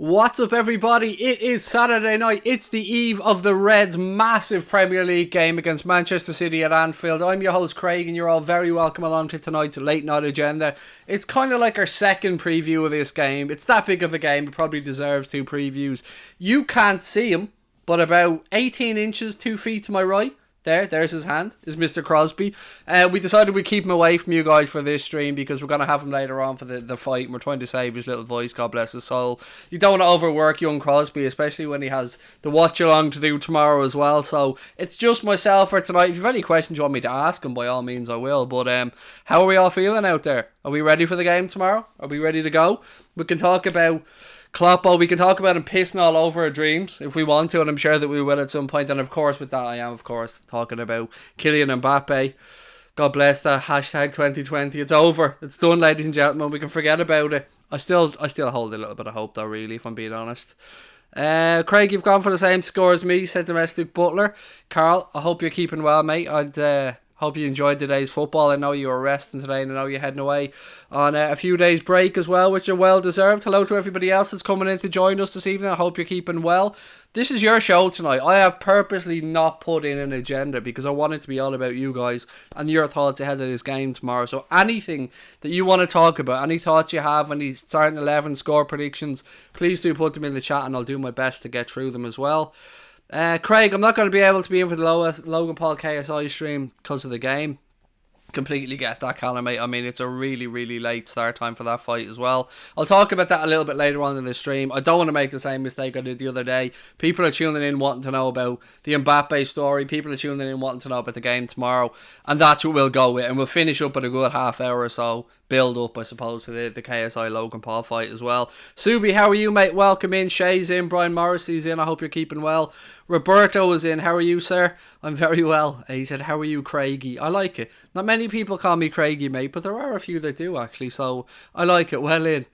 What's up, everybody? It is Saturday night. It's the eve of the Reds' massive Premier League game against Manchester City at Anfield. I'm your host, Craig, and you're all very welcome along to tonight's late night agenda. It's kind of like our second preview of this game. It's that big of a game, it probably deserves two previews. You can't see him, but about 18 inches, 2 feet to my right, there's his hand, is Mr. Crosby. We decided we'd keep him away from you guys for this stream because we're going to have him later on for the fight, and we're trying to save his little voice, God bless his soul. You don't want to overwork young Crosby, especially when he has the Watchalong to do tomorrow as well. So it's just myself for tonight. If you have any questions you want me to ask him, by all means I will. But how are we all feeling out there? Are we ready for the game tomorrow? Are we ready to go? We can talk about Klopp, we can talk about him pissing all over our dreams if we want to, and I'm sure that we will at some point. And of course, with that, I am of course talking about Kylian Mbappe. God bless that. Hashtag 2020. It's over. It's done, ladies and gentlemen. We can forget about it. I still hold a little bit of hope though, really, if I'm being honest. Craig, you've gone for the same score as me, said Domestic Butler. Carl, I hope you're keeping well, mate. I'd hope you enjoyed today's football. I know you were resting today, and I know you're heading away on a few days break as well, which are well deserved. Hello to everybody else that's coming in to join us this evening. I hope you're keeping well. This is your show tonight. I have purposely not put in an agenda because I want it to be all about you guys and your thoughts ahead of this game tomorrow. So anything that you want to talk about, any thoughts you have, any starting 11 score predictions, please do put them in the chat and I'll do my best to get through them as well. Craig, I'm not going to be able to be in for the Logan Paul KSI stream because of the game. Completely get that, Callum, mate. I mean, it's a really, really late start time for that fight as well. I'll talk about that a little bit later on in the stream. I don't want to make the same mistake I did the other day. People are tuning in wanting to know about the Mbappe story. People are tuning in wanting to know about the game tomorrow. And that's what we'll go with. And we'll finish up at a good half hour or so. Build up, I suppose, to the KSI Logan Paul fight as well. Subi, how are you, mate? Welcome in. Shay's in. Brian Morrissey's in. I hope you're keeping well. Roberto is in. How are you, sir? I'm very well. He said, how are you, Craigie? I like it. Not many people call me Craigie, mate, but there are a few that do, actually. So I like it. Well in.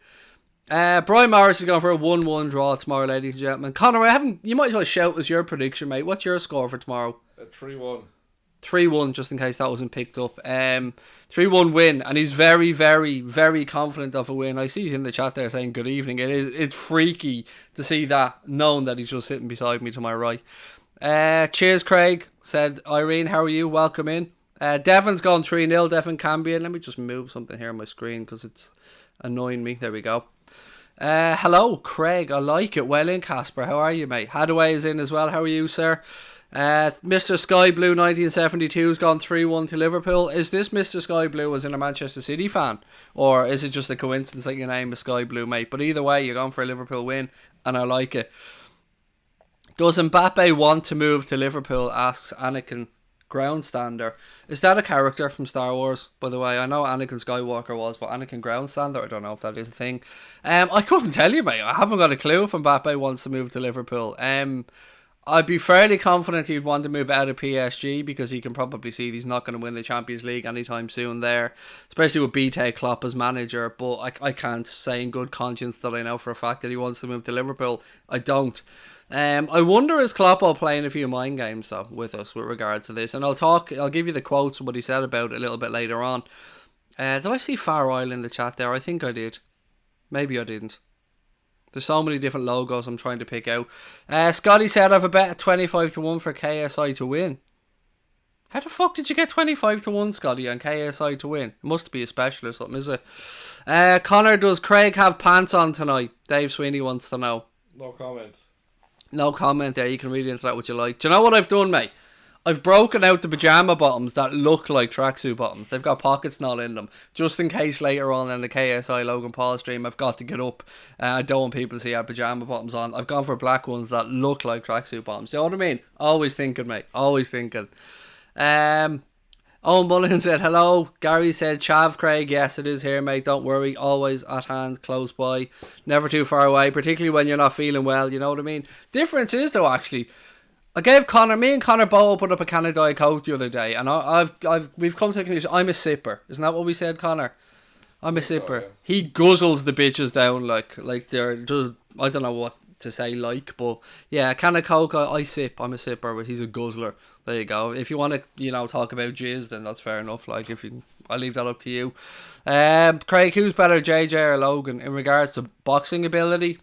Brian Morris is going for a 1-1 draw tomorrow, ladies and gentlemen. Connor, you might as well shout as your prediction, mate. What's your score for tomorrow? 3-1. 3-1, just in case that wasn't picked up. 3-1 win, and he's very, very, very confident of a win. I see he's in the chat there saying good evening. It's freaky to see that, knowing that he's just sitting beside me to my right. Cheers, Craig, said Irene. How are you? Welcome in. Devon's gone 3-0. Devon Cambion. Let me just move something here on my screen because it's annoying me. There we go. Hello, Craig. I like it. Well in, Casper. How are you, mate? Hadaway is in as well. How are you, sir? Mr. Sky Blue 1972 has gone 3-1 to Liverpool. Is this Mr. Sky Blue as in a Manchester City fan? Or is it just a coincidence that your name is Sky Blue, mate? But either way, you're going for a Liverpool win, and I like it. Does Mbappe want to move to Liverpool? Asks Anakin Groundstander. Is that a character from Star Wars, by the way? I know Anakin Skywalker was, but Anakin Groundstander, I don't know if that is a thing. I couldn't tell you, mate. I haven't got a clue if Mbappe wants to move to Liverpool. I'd be fairly confident he'd want to move out of PSG because he can probably see he's not going to win the Champions League anytime soon there, especially with BT Klopp as manager. But I can't say in good conscience that I know for a fact that he wants to move to Liverpool. I don't. I wonder is Klopp all playing a few mind games though with us with regards to this, and I'll give you the quotes and what he said about it a little bit later on. Did I see Far Isle in the chat there? I think I did. Maybe I didn't. There's so many different logos I'm trying to pick out. Scotty said I have a bet at 25-1 for KSI to win. How the fuck did you get 25-1, Scotty, on KSI to win? It must be a special or something, is it? Connor, does Craig have pants on tonight? Dave Sweeney wants to know. No comment. No comment there. You can read into that what you like. Do you know what I've done, mate? I've broken out the pyjama bottoms that look like tracksuit bottoms. They've got pockets not in them. Just in case later on in the KSI Logan Paul stream I've got to get up. I don't want people to see our pyjama bottoms on. I've gone for black ones that look like tracksuit bottoms. You know what I mean? Always thinking, mate. Always thinking. Owen Mulligan said hello. Gary said Chav Craig. Yes, it is here, mate. Don't worry. Always at hand, close by. Never too far away, particularly when you're not feeling well. You know what I mean? Difference is though, actually, I gave me and Connor both opened up a can of Diet Coke the other day, and we've come to the conclusion I'm a sipper. Isn't that what we said, Connor? I'm a sipper. Yeah. He guzzles the bitches down like they're just, I don't know what to say but yeah, a can of Coke I sip. I'm a sipper, but he's a guzzler. There you go. If you want to, talk about jizz, then that's fair enough. Like I'll leave that up to you. Craig, who's better, JJ or Logan in regards to boxing ability?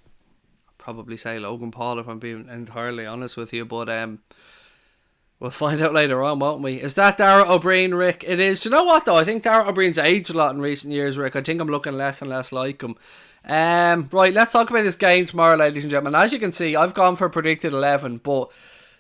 probably say Logan Paul if I'm being entirely honest with you. But we'll find out later on, won't we? Is that Darragh O'Brien, Rick? It is. Do you know what, though? I think Darragh O'Brien's aged a lot in recent years, Rick. I think I'm looking less and less like him. Right, let's talk about this game tomorrow, ladies and gentlemen. As you can see, I've gone for predicted 11, but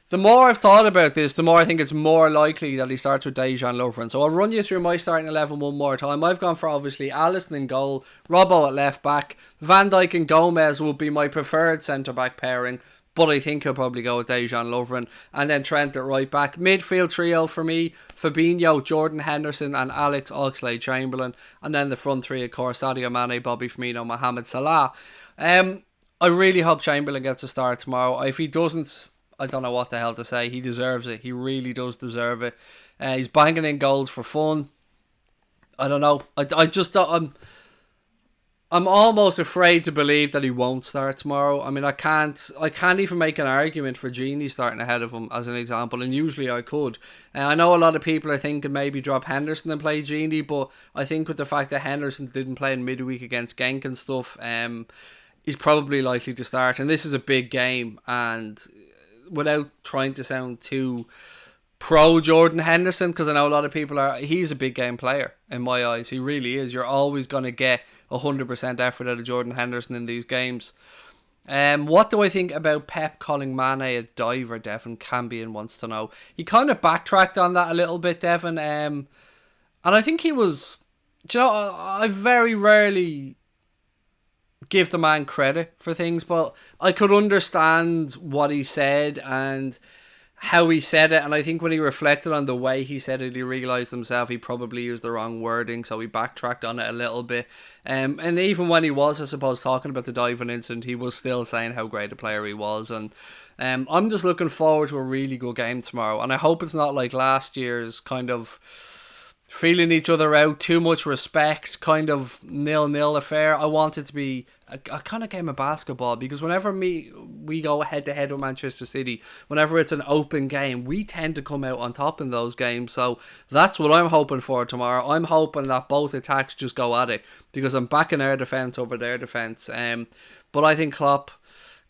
the more I've thought about this, the more I think it's more likely that he starts with Dejan Lovren. So I'll run you through my starting 11 one more time. I've gone for, obviously, Alisson in goal, Robbo at left back, Van Dijk and Gomez will be my preferred centre-back pairing, but I think he'll probably go with Dejan Lovren. And then Trent at right back. Midfield trio for me, Fabinho, Jordan Henderson and Alex Oxlade-Chamberlain. And then the front three, of course, Sadio Mane, Bobby Firmino, Mohamed Salah. I really hope Chamberlain gets a start tomorrow. If he doesn't, I don't know what the hell to say. He deserves it. He really does deserve it. He's banging in goals for fun. I don't know. I just don't... I'm almost afraid to believe that he won't start tomorrow. I mean, I can't even make an argument for Gini starting ahead of him as an example, and usually I could. I know a lot of people are thinking maybe drop Henderson and play Gini, but I think with the fact that Henderson didn't play in midweek against Genk and stuff, he's probably likely to start. And this is a big game, and without trying to sound too pro Jordan Henderson, because I know a lot of people are, he's a big game player in my eyes. He really is. You're always going to get 100% effort out of Jordan Henderson in these games. What do I think about Pep calling Mane a diver? Devon Cambion wants to know. He kind of backtracked on that a little bit, Devon. And I think he was... Do you know, I very rarely give the man credit for things, but I could understand what he said and how he said it, and I think when he reflected on the way he said it, he realised himself he probably used the wrong wording, so he backtracked on it a little bit. And even when he was, I suppose, talking about the diving incident, he was still saying how great a player he was. And I'm just looking forward to a really good game tomorrow, and I hope it's not like last year's kind of feeling each other out, too much respect, kind of 0-0 affair. I want it to be a kind of game of basketball, because whenever we go head to head with Manchester City, whenever it's an open game, we tend to come out on top in those games. So that's what I'm hoping for tomorrow. I'm hoping that both attacks just go at it, because I'm backing our defence over their defence. But I think Klopp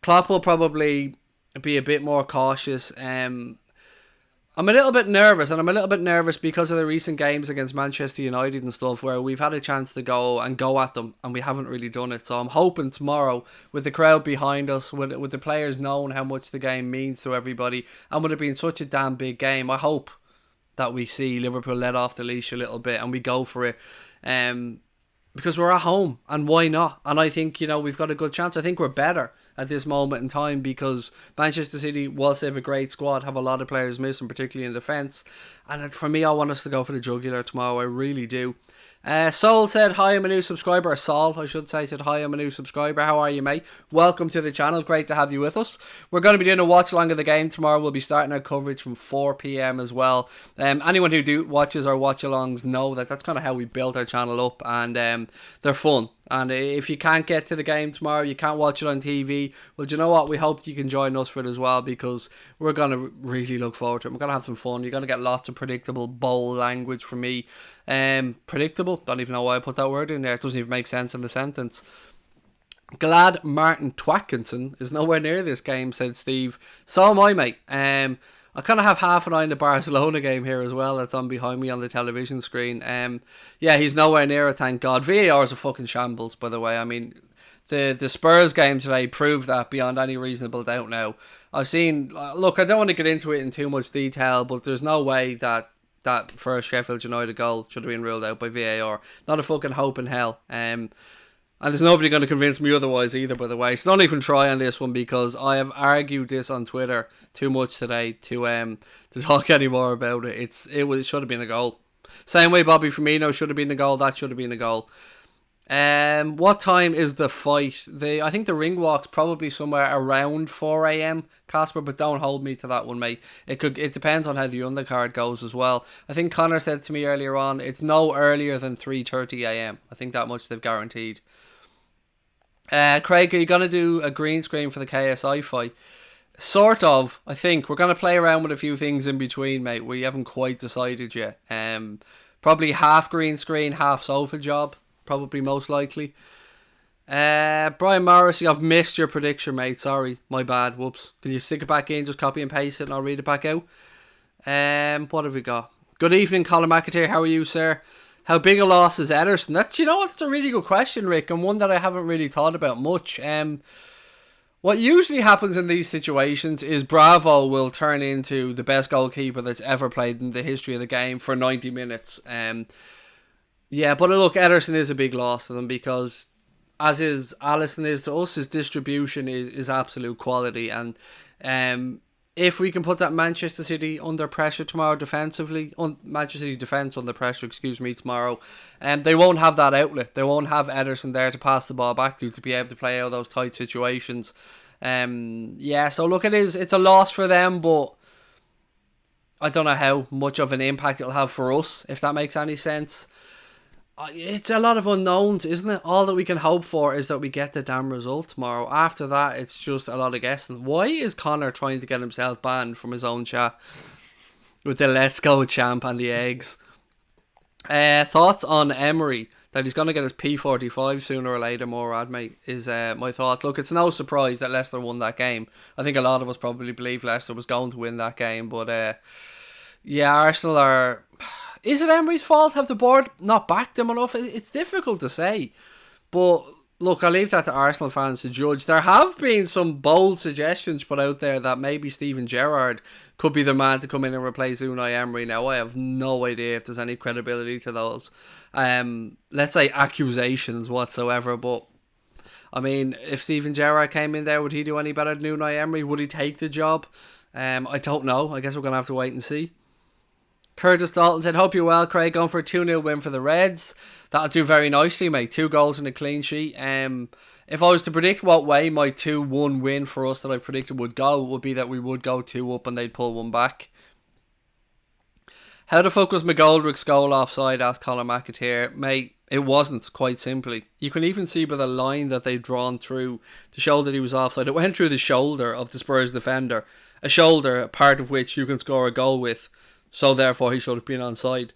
will probably be a bit more cautious. I'm a little bit nervous, and I'm a little bit nervous because of the recent games against Manchester United and stuff, where we've had a chance to go at them and we haven't really done it. So I'm hoping tomorrow, with the crowd behind us, with the players knowing how much the game means to everybody, and with it being such a damn big game, I hope that we see Liverpool let off the leash a little bit and we go for it. Because we're at home, and why not? And I think, we've got a good chance. I think we're better at this moment in time, because Manchester City, whilst they have a great squad, have a lot of players missing, particularly in defence. And for me, I want us to go for the jugular tomorrow. I really do. Sol said, hi, I'm a new subscriber. Or Sol, I should say, said, hi, I'm a new subscriber. How are you, mate? Welcome to the channel. Great to have you with us. We're going to be doing a watch along of the game tomorrow. We'll be starting our coverage from 4 p.m. as well. Anyone who watches our watch alongs know that that's kind of how we built our channel up, and they're fun. And if you can't get to the game tomorrow, you can't watch it on TV, well, do you know what? We hope you can join us for it as well, because we're going to really look forward to it. We're going to have some fun. You're going to get lots of predictable bowl language from me. Predictable? Don't even know why I put that word in there. It doesn't even make sense in the sentence. Glad Martin Twatkinson is nowhere near this game, said Steve. So am I, mate. I kind of have half an eye on the Barcelona game here as well, that's on behind me on the television screen. Yeah, he's nowhere near it, thank God. VAR is a fucking shambles, by the way. I mean, the Spurs game today proved that beyond any reasonable doubt now. I've seen... Look, I don't want to get into it in too much detail, but there's no way that first Sheffield United goal should have been ruled out by VAR. Not a fucking hope in hell. And there's nobody going to convince me otherwise either, by the way. So don't even try on this one, because I have argued this on Twitter too much today to talk any more about it. It should have been a goal. Same way Bobby Firmino should have been a goal. That should have been a goal. What time is the fight? I think the ring walk's probably somewhere around 4 a.m, Casper, but don't hold me to that one, mate. It depends on how the undercard goes as well. I think Connor said to me earlier on, it's no earlier than 3:30 a.m. I think that much they've guaranteed. Craig, are you going to do a green screen for the KSI fight? Sort of, I think. We're going to play around with a few things in between, mate. We haven't quite decided yet. Probably half green screen, half sofa job. Probably most likely. Brian Morrissey, I've missed your prediction, mate. Sorry, my bad. Whoops. Can you stick it back in? Just copy and paste it, and I'll read it back out. What have we got? Good evening, Colin McAteer. How are you, sir? How big a loss is Ederson? That's a really good question, Rick, and one that I haven't really thought about much. What usually happens in these situations is Bravo will turn into the best goalkeeper that's ever played in the history of the game for 90 minutes. Yeah, but look, Ederson is a big loss to them because, as is Alisson is to us, his distribution is absolute quality. And if we can put that Manchester City under pressure tomorrow defensively, Manchester City defence under pressure, tomorrow, they won't have that outlet. They won't have Ederson there to pass the ball back to be able to play out those tight situations. So look, it's a loss for them, but I don't know how much of an impact it'll have for us, if that makes any sense. It's a lot of unknowns, isn't it? All that we can hope for is that we get the damn result tomorrow. After that, it's just a lot of guessing. Why is Connor trying to get himself banned from his own chat with the "Let's Go" champ and the eggs? Thoughts on Emery, that he's going to get his P45 sooner or later, Morad, mate, is my thoughts. Look, it's no surprise that Leicester won that game. I think a lot of us probably believe Leicester was going to win that game, but Arsenal are... Is it Emery's fault? Have the board not backed him enough? It's difficult to say. But look, I'll leave that to Arsenal fans to judge. There have been some bold suggestions put out there that maybe Steven Gerrard could be the man to come in and replace Unai Emery. Now, I have no idea if there's any credibility to those, let's say, accusations whatsoever. But, I mean, if Steven Gerrard came in there, would he do any better than Unai Emery? Would he take the job? I don't know. I guess we're going to have to wait and see. Curtis Dalton said, hope you're well, Craig. Going for a 2-0 win for the Reds. That'll do very nicely, mate. 2 goals and a clean sheet. If I was to predict what way my 2-1 win for us that I predicted would go, it would be that we would go 2 up and they'd pull 1 back. How the fuck was McGoldrick's goal offside? Asked Colin McAteer. Mate, it wasn't, quite simply. You can even see by the line that they'd drawn through to show that he was offside. It went through the shoulder of the Spurs defender. A shoulder, part of which you can score a goal with. So therefore he should have been onside.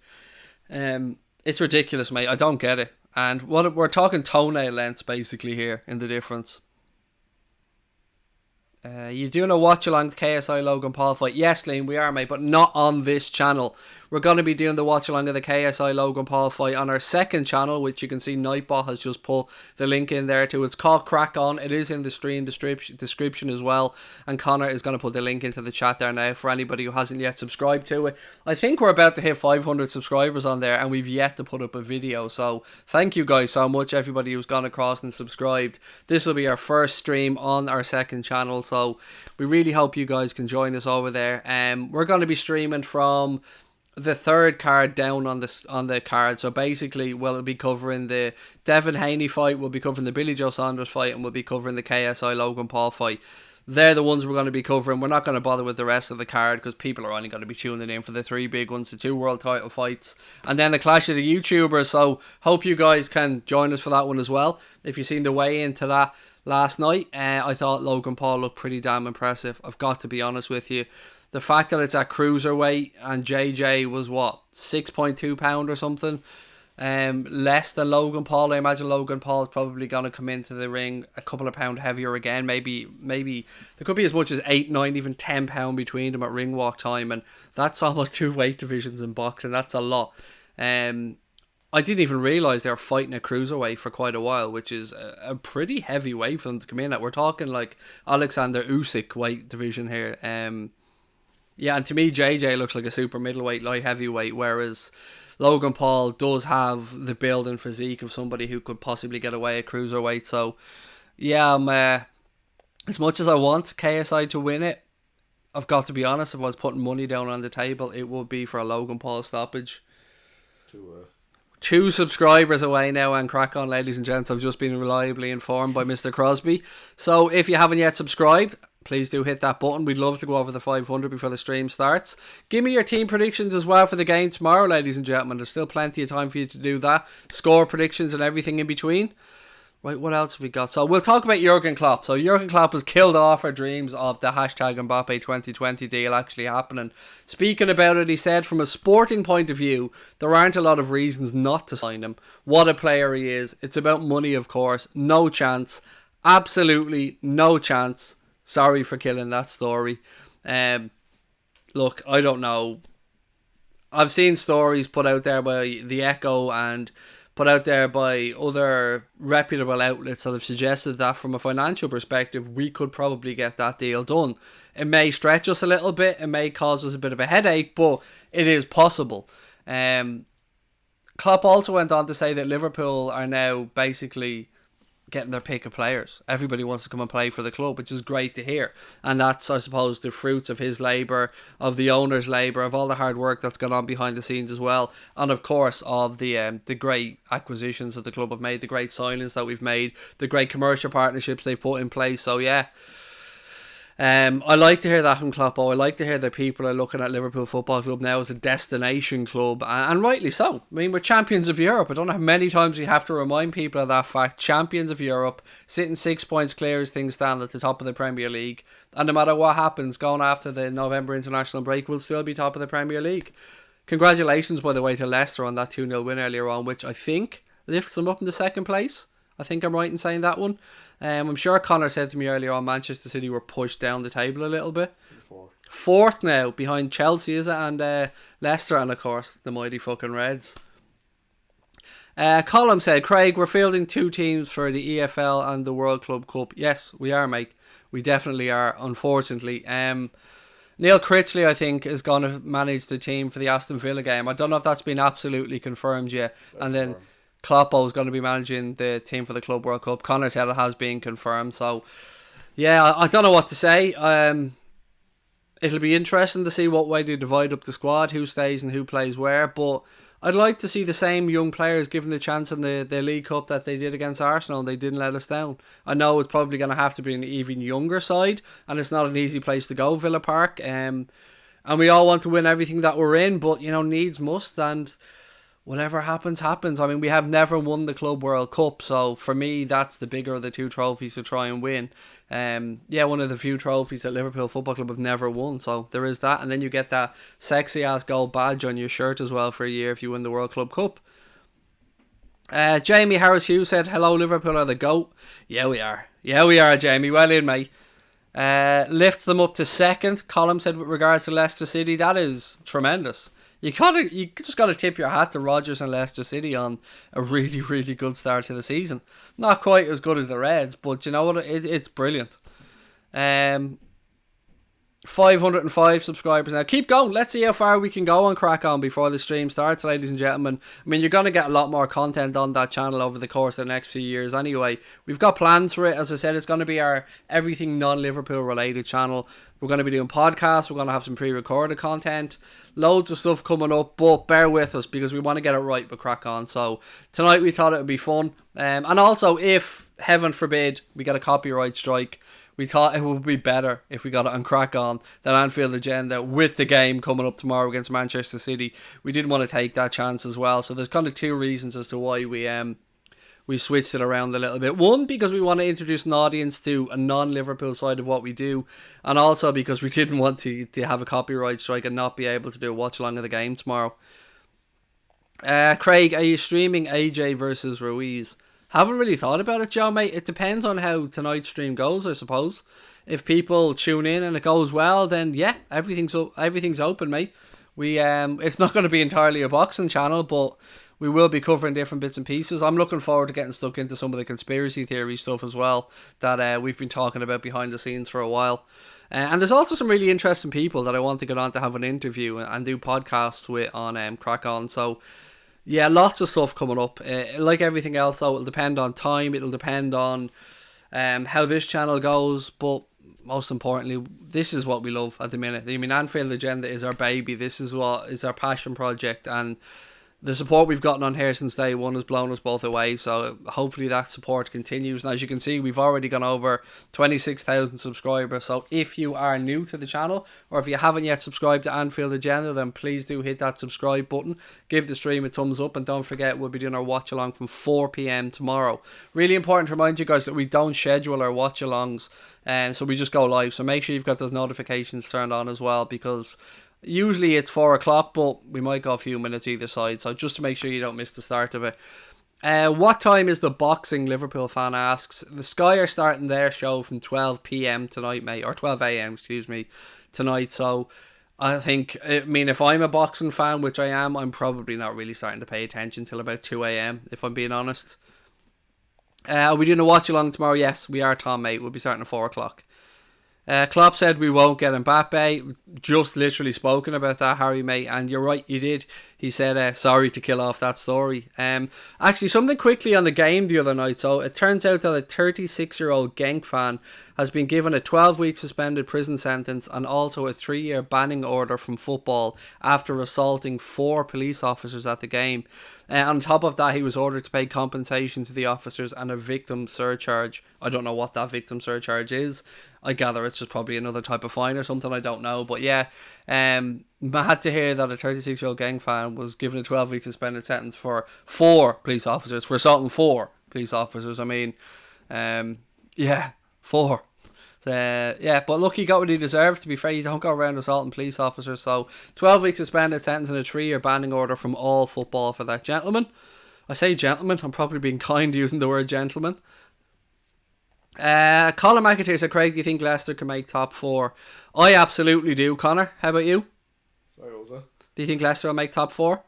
It's ridiculous, mate. I don't get it. And we're talking toenail lengths basically here in the difference. You doing a Watchalong KSI Logan Paul fight? Yes, Liam, we are, mate, but not on this channel. We're going to be doing the Watchalong of the KSI Logan Paul fight on our second channel, which you can see Nightbot has just put the link in there to. It's called Crack On. It is in the stream description as well. And Connor is going to put the link into the chat there now for anybody who hasn't yet subscribed to it. I think we're about to hit 500 subscribers on there and we've yet to put up a video. So thank you guys so much, everybody who's gone across and subscribed. This will be our first stream on our second channel. So we really hope you guys can join us over there. We're going to be streaming from the third card down on the card. So basically we'll be covering the Devin Haney fight, we'll be covering the Billy Joe Saunders fight, and we'll be covering the KSI Logan Paul fight. They're the ones we're going to be covering. We're not going to bother with the rest of the card because people are only going to be tuning in for the 3 big ones, the 2 world title fights, and then the clash of the YouTubers. So hope you guys can join us for that one as well. If you've seen the way into that last night, I thought Logan Paul looked pretty damn impressive. I've got to be honest with you. The fact that it's at cruiserweight and JJ was what, £6.2 or something, less than Logan Paul. I imagine Logan Paul is probably going to come into the ring a couple of pound heavier again. Maybe there could be as much as 8, 9, even £10 between them at ring walk time, and that's almost 2 weight divisions in boxing. That's a lot. I didn't even realise they were fighting a cruiserweight for quite a while, which is a pretty heavy weight for them to come in at. We're talking like Alexander Usyk weight division here. Yeah, and to me, JJ looks like a super middleweight, light heavyweight, whereas Logan Paul does have the build and physique of somebody who could possibly get away at cruiserweight. So, yeah, as much as I want KSI to win it, I've got to be honest, if I was putting money down on the table, it would be for a Logan Paul stoppage. 2 subscribers away now, and crack on, ladies and gents. I've just been reliably informed by Mr. Crosby. So if you haven't yet subscribed, please do hit that button. We'd love to go over the 500 before the stream starts. Give me your team predictions as well for the game tomorrow, ladies and gentlemen. There's still plenty of time for you to do that. Score predictions and everything in between. Right, what else have we got? So we'll talk about Jurgen Klopp. So Jurgen Klopp has killed off our dreams of the hashtag Mbappe 2020 deal actually happening. Speaking about it, he said from a sporting point of view, there aren't a lot of reasons not to sign him. What a player he is. It's about money, of course. No chance. Absolutely no chance. Sorry for killing that story. Look, I don't know. I've seen stories put out there by The Echo and put out there by other reputable outlets that have suggested that from a financial perspective, we could probably get that deal done. It may stretch us a little bit, it may cause us a bit of a headache, but it is possible. Klopp also went on to say that Liverpool are now basically getting their pick of players. Everybody wants to come and play for the club, which is great to hear. And that's, I suppose, the fruits of his labour, of the owner's labour, of all the hard work that's gone on behind the scenes as well. And of course, of the great acquisitions that the club have made, the great signings that we've made, the great commercial partnerships they've put in place. So yeah, I like to hear that from Klopp. I like to hear that people are looking at Liverpool Football Club now as a destination club, and rightly so. I mean, we're champions of Europe. I don't know how many times we have to remind people of that fact. Champions of Europe, sitting 6 points clear as things stand at the top of the Premier League, and no matter what happens going after the November international break, we'll still be top of the Premier League. Congratulations, by the way, to Leicester on that 2-0 win earlier on, which I think lifts them up in the second place. I think I'm right in saying that one. I'm sure Connor said to me earlier on Manchester City were pushed down the table a little bit. Fourth now, behind Chelsea, is it? And Leicester, and of course, the mighty fucking Reds. Colm said, Craig, we're fielding 2 teams for the EFL and the World Club Cup. Yes, we are, mate. We definitely are, unfortunately. Neil Critchley, I think, is going to manage the team for the Aston Villa game. I don't know if that's been absolutely confirmed yet. And then Kloppo is going to be managing the team for the Club World Cup. Connor said it has been confirmed. So, yeah, I don't know what to say. It'll be interesting to see what way they divide up the squad, who stays and who plays where. But I'd like to see the same young players given the chance in the League Cup that they did against Arsenal, and they didn't let us down. I know it's probably going to have to be an even younger side, and it's not an easy place to go, Villa Park. And we all want to win everything that we're in, but, you know, needs must, and whatever happens, happens. I mean, we have never won the Club World Cup, so for me, that's the bigger of the 2 trophies to try and win. One of the few trophies that Liverpool Football Club have never won, so there is that. And then you get that sexy-ass gold badge on your shirt as well for a year if you win the World Club Cup. Jamie Harris-Hughes said, hello, Liverpool are the GOAT. Yeah, we are. Yeah, we are, Jamie. Well in, mate. Lifts them up to second. Colm said with regards to Leicester City, that is tremendous. You just gotta tip your hat to Rodgers and Leicester City on a really, really good start to the season. Not quite as good as the Reds, but you know what? It's brilliant. 505 subscribers now. Keep going. Let's see how far we can go and crack on before the stream starts, ladies and gentlemen. I mean, you're going to get a lot more content on that channel over the course of the next few years anyway. We've got plans for it. As I said, it's going to be our everything non-Liverpool related channel. We're going to be doing podcasts. We're going to have some pre-recorded content. Loads of stuff coming up, but bear with us because we want to get it right but crack on. So tonight we thought it would be fun. And also, if, heaven forbid, we get a copyright strike, we thought it would be better if we got it on crack on than Anfield Agenda with the game coming up tomorrow against Manchester City. We didn't want to take that chance as well. So there's kind of 2 reasons as to why we switched it around a little bit. One, because we want to introduce an audience to a non-Liverpool side of what we do, and also because we didn't want to have a copyright strike and not be able to do a watch along of the game tomorrow. Craig, are you streaming AJ versus Ruiz? Haven't really thought about it, Joe, mate. It depends on how tonight's stream goes, I suppose. If people tune in and it goes well, then yeah, everything's open, mate. It's not going to be entirely a boxing channel, but we will be covering different bits and pieces. I'm looking forward to getting stuck into some of the conspiracy theory stuff as well that we've been talking about behind the scenes for a while. And there's also some really interesting people that I want to get on to have an interview and do podcasts with on Crack On. So yeah, lots of stuff coming up. Like everything else, though, it'll depend on time. It'll depend on how this channel goes. But most importantly, this is what we love at the minute. I mean, Anfield Agenda is our baby. This is what is our passion project. And the support we've gotten on here since day one has blown us both away, so hopefully that support continues. And as you can see, we've already gone over 26,000 subscribers, so if you are new to the channel, or if you haven't yet subscribed to Anfield Agenda, then please do hit that subscribe button, give the stream a thumbs up, and don't forget we'll be doing our watch along from 4 PM tomorrow. Really important to remind you guys that we don't schedule our watch alongs, so we just go live, so make sure you've got those notifications turned on as well, because usually it's 4 o'clock, but we might go a few minutes either side. So just to make sure you don't miss the start of it. What time is the boxing? Liverpool fan asks. The Sky are starting their show from 12 PM tonight, mate. Or 12 AM, excuse me, tonight. So I mean, if I'm a boxing fan, which I am, I'm probably not really starting to pay attention till about 2 AM, if I'm being honest. Are we doing a watch along tomorrow? Yes, we are, Tom, mate. We'll be starting at 4 o'clock. Klopp said we won't get Mbappe. Just literally spoken about that, Harry, mate, and you're right, you did. He said sorry to kill off that story. Actually, something quickly on the game the other night. So it turns out that a 36-year-old Genk fan has been given a 12-week suspended prison sentence and also a 3-year banning order from football after assaulting 4 police officers at the game. On top of that, he was ordered to pay compensation to the officers and a victim surcharge. I don't know what that victim surcharge is. I gather it's just probably another type of fine or something, I don't know. But yeah, mad to hear that a 36-year-old Genk fan was given a 12-week suspended sentence for 4 police officers, for assaulting 4 police officers. I mean, yeah, 4. Yeah, but look, he got what he deserved. To be fair, you don't go around assaulting police officers. So 12-week suspended sentence and a 3-year banning order from all football for that gentleman. I say gentleman, I'm probably being kind using the word gentleman. Colin McIntyre said, Craig, do you think Leicester can make top 4? I absolutely do, Connor. How about you? Sorry, what was that? Do you think Leicester will make top 4?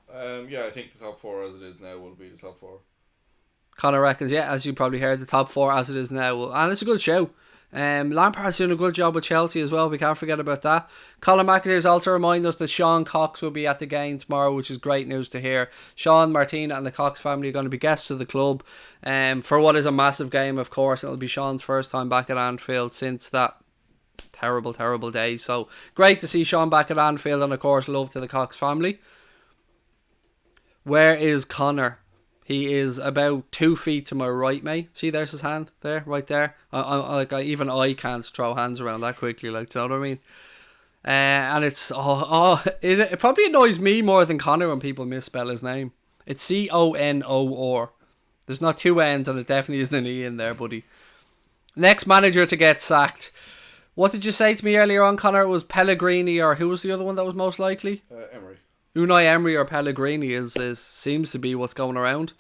Yeah, I think the top 4 as it is now will be the top 4. Connor reckons, yeah, as you probably heard, the top 4 as it is now. And it's a good show. Lampard's doing a good job with Chelsea as well. We can't forget about that. Colin McIntyre's also remind us that Sean Cox will be at the game tomorrow, which is great news to hear. Sean, Martina and the Cox family are going to be guests of the club for what is a massive game, of course. It'll be Sean's first time back at Anfield since that terrible day. So great to see Sean back at Anfield, and of course love to the Cox family. Where is Connor? He is about 2 feet to my right, mate. See, there's his hand. There, right there. Even I can't throw hands around that quickly, like, do you know what I mean? And it's... it probably annoys me more than Connor when people misspell his name. It's Conor. There's not 2 N's and it definitely isn't an E in there, buddy. Next manager to get sacked. What did you say to me earlier on, Connor? It was Pellegrini, or who was the other one that was most likely? Emery. Unai Emery or Pellegrini seems to be what's going around.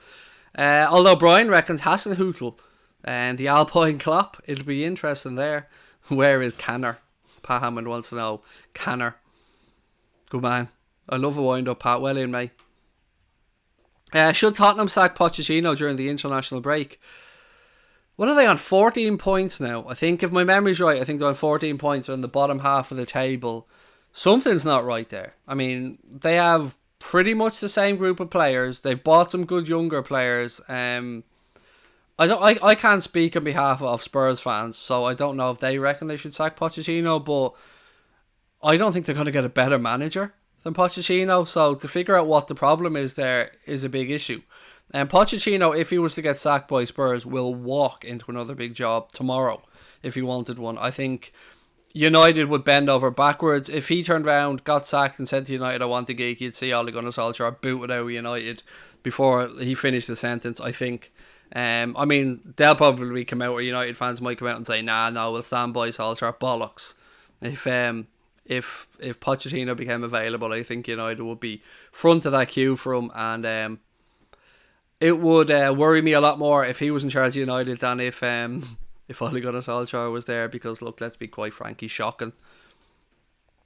Although Brian reckons Hasenhüttl and the Alpine Klopp, it'll be interesting there. Where is Canner? Pat Hammond wants to know. Canner. Good man. I love a wind-up, Pat. Well in, mate. Should Tottenham sack Pochettino during the international break? What are they on? 14 points now. I think, if my memory's right, I think they're on 14 points on the bottom half of the table. Something's not right there. I mean, they have pretty much the same group of players. They've bought some good younger players. I can't speak on behalf of Spurs fans, so I don't know if they reckon they should sack Pochettino, but I don't think they're going to get a better manager than Pochettino. So to figure out what the problem is there is a big issue. And Pochettino, if he was to get sacked by Spurs, will walk into another big job tomorrow if he wanted one. I think United would bend over backwards. If he turned around, got sacked and said to United, I want the gig, you'd see Ole Gunnar Solskjaer booted out of United before he finished the sentence, I think. I mean, they'll probably come out, or United fans might come out and say, no, we'll stand by Solskjaer. Bollocks. If Pochettino became available, I think United would be front of that queue for him, and it would worry me a lot more if he was in charge of United than if Ole Gunnar Solskjaer was there, because look, let's be quite frank, he's shocking.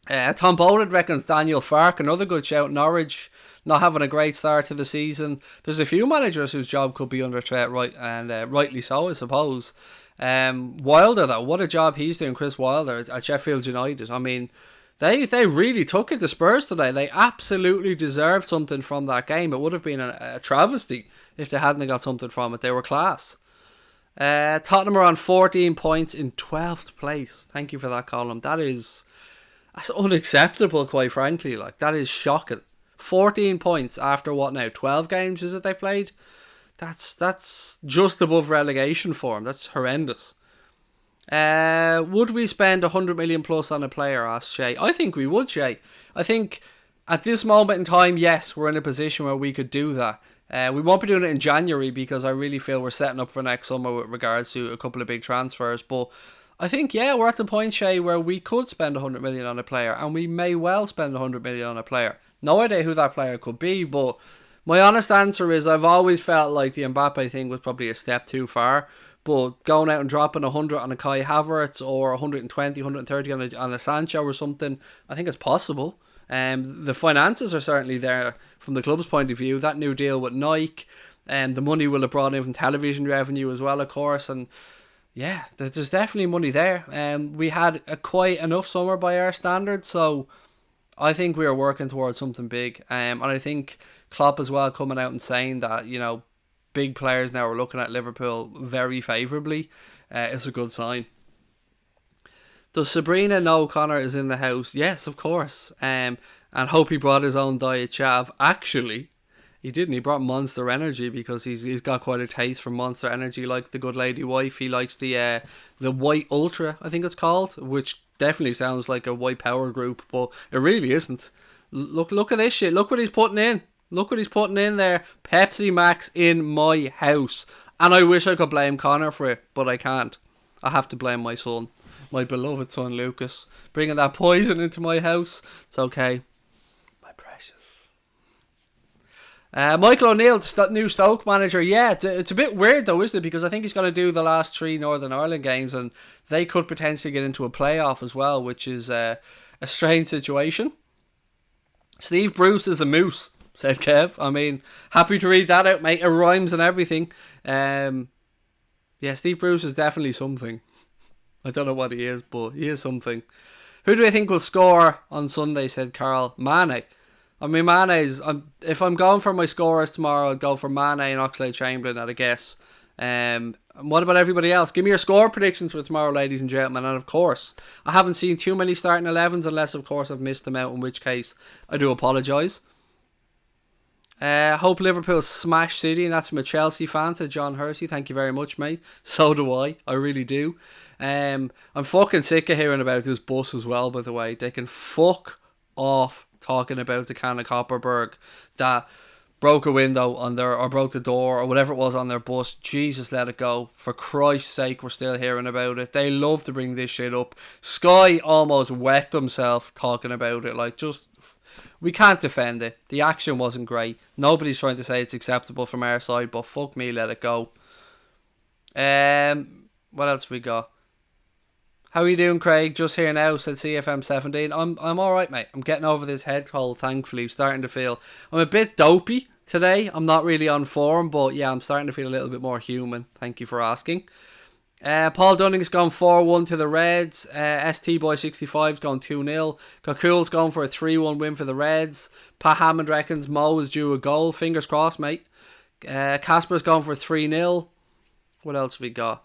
Tom Bowden reckons Daniel Farke, another good shout. Norwich not having a great start to the season. There's a few managers whose job could be under threat, right, and rightly so, I suppose. Wilder, though, what a job he's doing, Chris Wilder at Sheffield United. I mean, they really took it to Spurs today. They absolutely deserved something from that game. It would have been a travesty if they hadn't got something from it. They were class. Tottenham are on 14 points in 12th place. Thank you for that, column. That's unacceptable, quite frankly. Like, that is shocking. 14 points after what now? 12 games is it they played? That's just above relegation for him. That's horrendous. Would we spend 100 million plus on a player? Asked Shay. I think we would, Shay. I think at this moment in time, yes, we're in a position where we could do that. We won't be doing it in January because I really feel we're setting up for next summer with regards to a couple of big transfers. But I think, yeah, we're at the point, Shay, where we could spend 100 million on a player, and we may well spend 100 million on a player. No idea who that player could be, but my honest answer is I've always felt like the Mbappe thing was probably a step too far. But going out and dropping 100 on a Kai Havertz or 120, 130 on a Sancho or something, I think it's possible. The finances are certainly there from the club's point of view. That new deal with Nike, and the money will have brought in from television revenue as well, of course. And yeah, there's definitely money there. We had a quite enough summer by our standards, so I think we are working towards something big. And I think Klopp as well coming out and saying that, you know, big players now are looking at Liverpool very favourably. It's a good sign. Does Sabrina know Connor is in the house? Yes, of course. And hope he brought his own diet chav. Actually, he didn't. He brought Monster Energy because he's got quite a taste for Monster Energy, like the good lady wife. He likes the White Ultra, I think it's called, which definitely sounds like a white power group, but it really isn't. Look at this shit. Look what he's putting in. Look what he's putting in there. Pepsi Max in my house. And I wish I could blame Connor for it, but I can't. I have to blame my son. My beloved son Lucas. Bringing that poison into my house. It's okay. My precious. Michael O'Neill, new Stoke manager. Yeah, it's a bit weird though, isn't it? Because I think he's going to do the last 3 Northern Ireland games and they could potentially get into a playoff as well, which is a strange situation. Steve Bruce is a moose, said Kev. I mean, happy to read that out, mate. It rhymes and everything. Yeah, Steve Bruce is definitely something. I don't know what he is, but he is something. Who do I think will score on Sunday, said Carl. Mane. I mean, if I'm going for my scorers tomorrow, I'll go for Mane and Oxlade-Chamberlain at a guess. What about everybody else? Give me your score predictions for tomorrow, ladies and gentlemen. And of course, I haven't seen too many starting 11s unless, of course, I've missed them out, in which case I do apologise. Hope Liverpool smash City, and that's from a Chelsea fan, said John Hersey. Thank you very much, mate. So do I really do. I'm fucking sick of hearing about this bus as well, by the way. They can fuck off talking about the can of Copperberg that broke a window on their, or broke the door, or whatever it was on their bus. Jesus, let it go. For Christ's sake, we're still hearing about it. They love to bring this shit up. Sky almost wet themselves talking about it. Like, just... We can't defend it. The action wasn't great. Nobody's trying to say it's acceptable from our side, but fuck me, let it go. What else have we got? How are you doing, Craig? Just here now, said CFM17. I'm alright, mate. I'm getting over this head cold, thankfully. I'm starting to feel... I'm a bit dopey today. I'm not really on form, but yeah, I'm starting to feel a little bit more human. Thank you for asking. Paul Dunning's gone 4-1 to the Reds. STBoy65's gone 2-0. Kakul's gone for a 3-1 win for the Reds. Pat Hammond reckons Mo is due a goal. Fingers crossed, mate. Casper's gone for 3-0. What else have we got?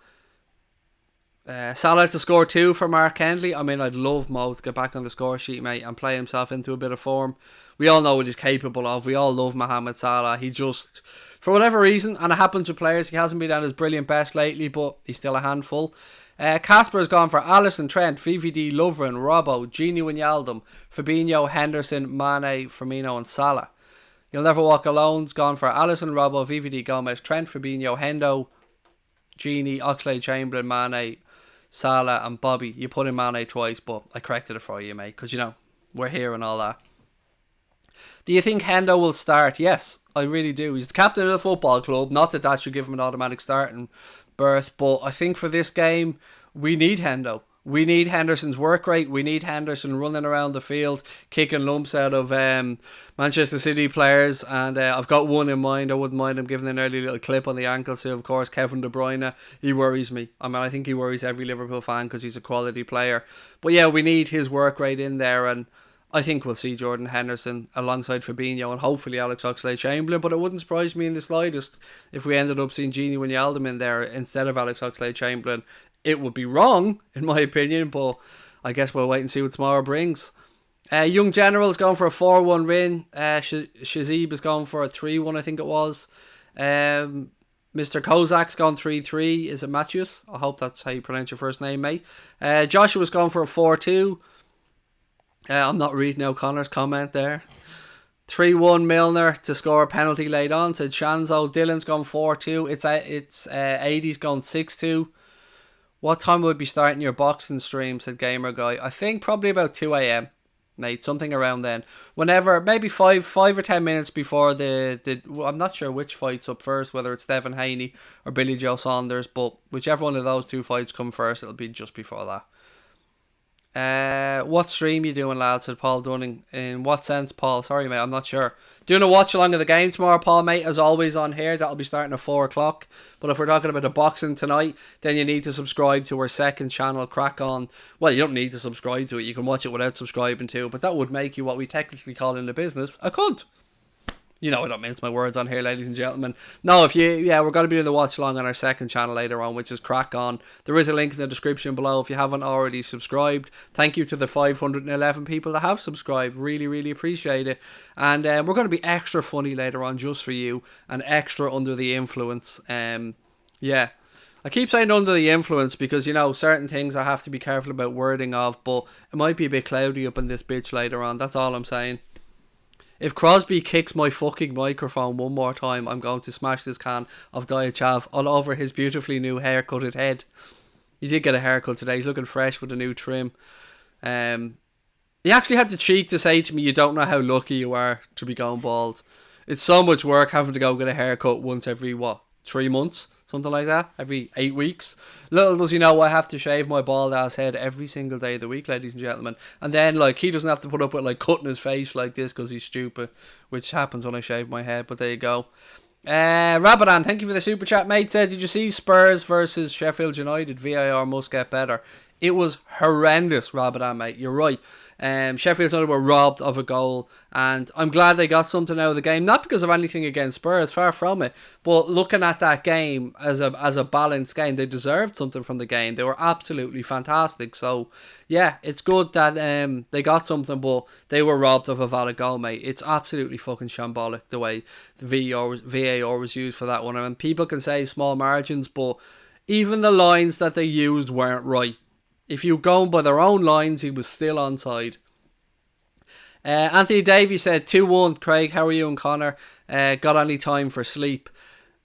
Salah to score 2 for Mark Kendley. I mean, I'd love Mo to get back on the score sheet, mate, and play himself into a bit of form. We all know what he's capable of. We all love Mohamed Salah. He just... For whatever reason, and it happens with players, he hasn't been at his brilliant best lately, but he's still a handful. Casper has gone for Alisson, Trent, VVD, Lovren, Robbo, Gini Wijnaldum, Fabinho, Henderson, Mane, Firmino and Salah. You'll Never Walk Alone's gone for Alisson, Robbo, VVD, Gomez, Trent, Fabinho, Hendo, Gini, Oxlade-Chamberlain, Mane, Salah and Bobby. You put in Mane twice, but I corrected it for you, mate, because, you know, we're here and all that. Do you think Hendo will start? Yes, I really do. He's the captain of the football club. Not that that should give him an automatic starting berth, but I think for this game, we need Hendo. We need Henderson's work rate. We need Henderson running around the field, kicking lumps out of Manchester City players. And I've got one in mind. I wouldn't mind him giving an early little clip on the ankle. So, of course, Kevin De Bruyne. He worries me. I mean, I think he worries every Liverpool fan because he's a quality player. But yeah, we need his work rate in there. And I think we'll see Jordan Henderson alongside Fabinho and hopefully Alex Oxlade-Chamberlain, but it wouldn't surprise me in the slightest if we ended up seeing Gini Wijnaldum in there instead of Alex Oxlade-Chamberlain. It would be wrong, in my opinion, but I guess we'll wait and see what tomorrow brings. Young General's going for a 4-1 win. Shazib is going for a 3-1, I think it was. Mr. Kozak's gone 3-3. Is it Matthews? I hope that's how you pronounce your first name, mate. Joshua's gone for a 4-2. I'm not reading O'Connor's comment there. 3-1 Milner to score a penalty late on, said Shanzo. Dylan's gone 4-2. It's 80's gone 6-2. What time will we be starting your boxing stream, said Gamer Guy. I think probably about 2 a.m, mate, something around then. Whenever, maybe 5 or 10 minutes before I'm not sure which fight's up first, whether it's Devin Haney or Billy Joe Saunders, but whichever one of those two fights come first, it'll be just before that. What stream you doing, lads? Said Paul Dunning. In what sense, Paul? Sorry, mate, I'm not sure. Doing a watch along of the game tomorrow, Paul, mate, as always on here. That'll be starting at 4 o'clock. But if we're talking about the boxing tonight, then you need to subscribe to our second channel, Crack On. Well, you don't need to subscribe to it. You can watch it without subscribing to it. But that would make you what we technically call in the business a cunt. You know I don't mince my words on here, ladies and gentlemen. No, we're going to be doing the watch along on our second channel later on, which is Crack On. There is a link in the description below if you haven't already subscribed. Thank you to the 511 people that have subscribed. Really, really appreciate it. And we're going to be extra funny later on just for you, and extra under the influence. Yeah. I keep saying under the influence because, you know, certain things I have to be careful about wording of, but it might be a bit cloudy up in this bitch later on. That's all I'm saying. If Crosby kicks my fucking microphone one more time, I'm going to smash this can of Diet Chav all over his beautifully new haircutted head. He did get a haircut today. He's looking fresh with a new trim. He actually had the cheek to say to me, you don't know how lucky you are to be going bald. It's so much work having to go get a haircut once every, 3 months? Something like that, every 8 weeks. Little does he know I have to shave my bald ass head every single day of the week, ladies and gentlemen. And then, he doesn't have to put up with, cutting his face like this because he's stupid, which happens when I shave my head, but there you go. Rabadan, thank you for the super chat, mate. Said, did you see Spurs versus Sheffield United? VAR must get better. It was horrendous, Rabadan, mate. You're right. Sheffield United were robbed of a goal, and I'm glad they got something out of the game, not because of anything against Spurs, far from it, but looking at that game as a balanced game, they deserved something from the game. They were absolutely fantastic. So yeah, it's good that they got something, but they were robbed of a valid goal, mate. It's absolutely fucking shambolic the way the VAR was used for that one. I mean, people can say small margins, but even the lines that they used weren't right. If you go by their own lines, he was still onside. Anthony Davies said 2-1. Craig, how are you and Connor? Got any time for sleep?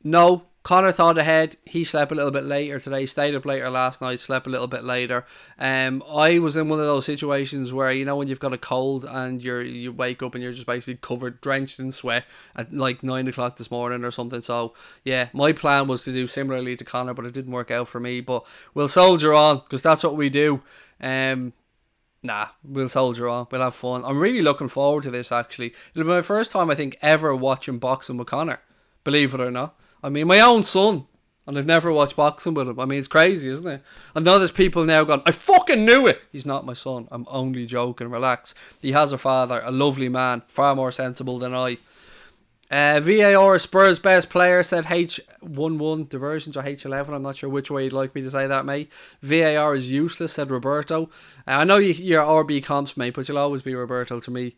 No. Connor thought ahead. He slept a little bit later today. Stayed up later last night. Slept a little bit later. I was in one of those situations where, you know, when you've got a cold and you wake up and you're just basically covered, drenched in sweat at 9 o'clock this morning or something. So yeah, my plan was to do similarly to Connor, but it didn't work out for me. But we'll soldier on because that's what we do. We'll soldier on. We'll have fun. I'm really looking forward to this, actually. It'll be my first time, I think, ever watching boxing with Connor. Believe it or not. I mean, my own son, and I've never watched boxing with him. I mean, it's crazy, isn't it? I know there's people now going, I fucking knew it! He's not my son. I'm only joking. Relax. He has a father, a lovely man, far more sensible than I. VAR Spurs best player, said H11 diversions or H11. I'm not sure which way you'd like me to say that, mate. VAR is useless, said Roberto. I know you're RB comps, mate, but you'll always be Roberto to me.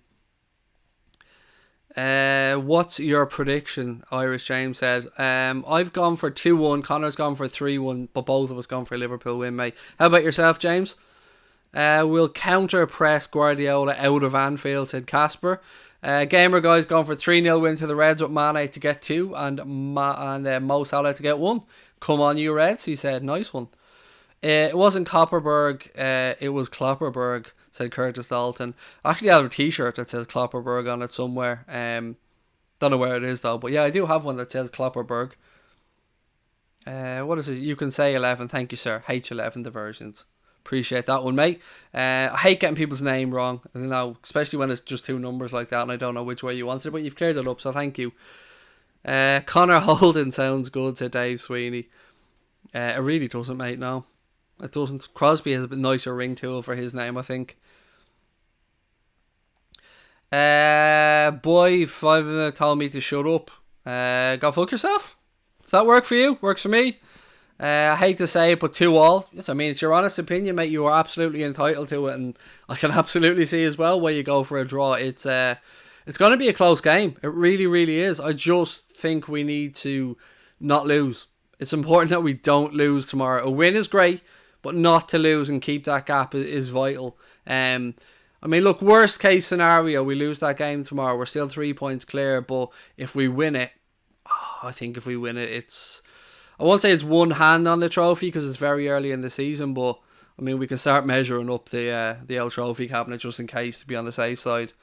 What's your prediction? Irish James said. I've gone for 2-1. Connor's gone for 3-1, but both of us gone for a Liverpool win, mate. How about yourself, James? We'll counter press Guardiola out of Anfield, said Casper. Gamer Guy's gone for 3-0 win to the Reds with Mane to get 2 and Mo Salah to get 1. Come on, you Reds, he said. Nice one. It wasn't Copperberg, it was Klopperberg, said Curtis Dalton. I actually have a t-shirt that says Klopperberg on it somewhere. Don't know where it is though, but yeah, I do have one that says Klopperberg. What is it? You can say 11. Thank you, sir. H11 diversions. Appreciate that one, mate. I hate getting people's name wrong, you know, especially when it's just 2 numbers like that and I don't know which way you want it, but you've cleared it up, so thank you. Connor Holden sounds good, said Dave Sweeney. It really doesn't, mate, no. It doesn't. Crosby has a bit nicer ring to it for his name, I think. Boy, 5 told me to shut up. Go fuck yourself. Does that work for you? Works for me. I hate to say it, but 2-2. Yes, I mean, it's your honest opinion, mate. You are absolutely entitled to it, and I can absolutely see as well where you go for a draw. It's going to be a close game. It really, really is. I just think we need to not lose. It's important that we don't lose tomorrow. A win is great, but not to lose and keep that gap is vital. I mean, look, worst case scenario, we lose that game tomorrow. We're still 3 points clear, but if we win it, I think if we win it, I won't say it's one hand on the trophy because it's very early in the season, but I mean, we can start measuring up the old trophy cabinet just in case to be on the safe side.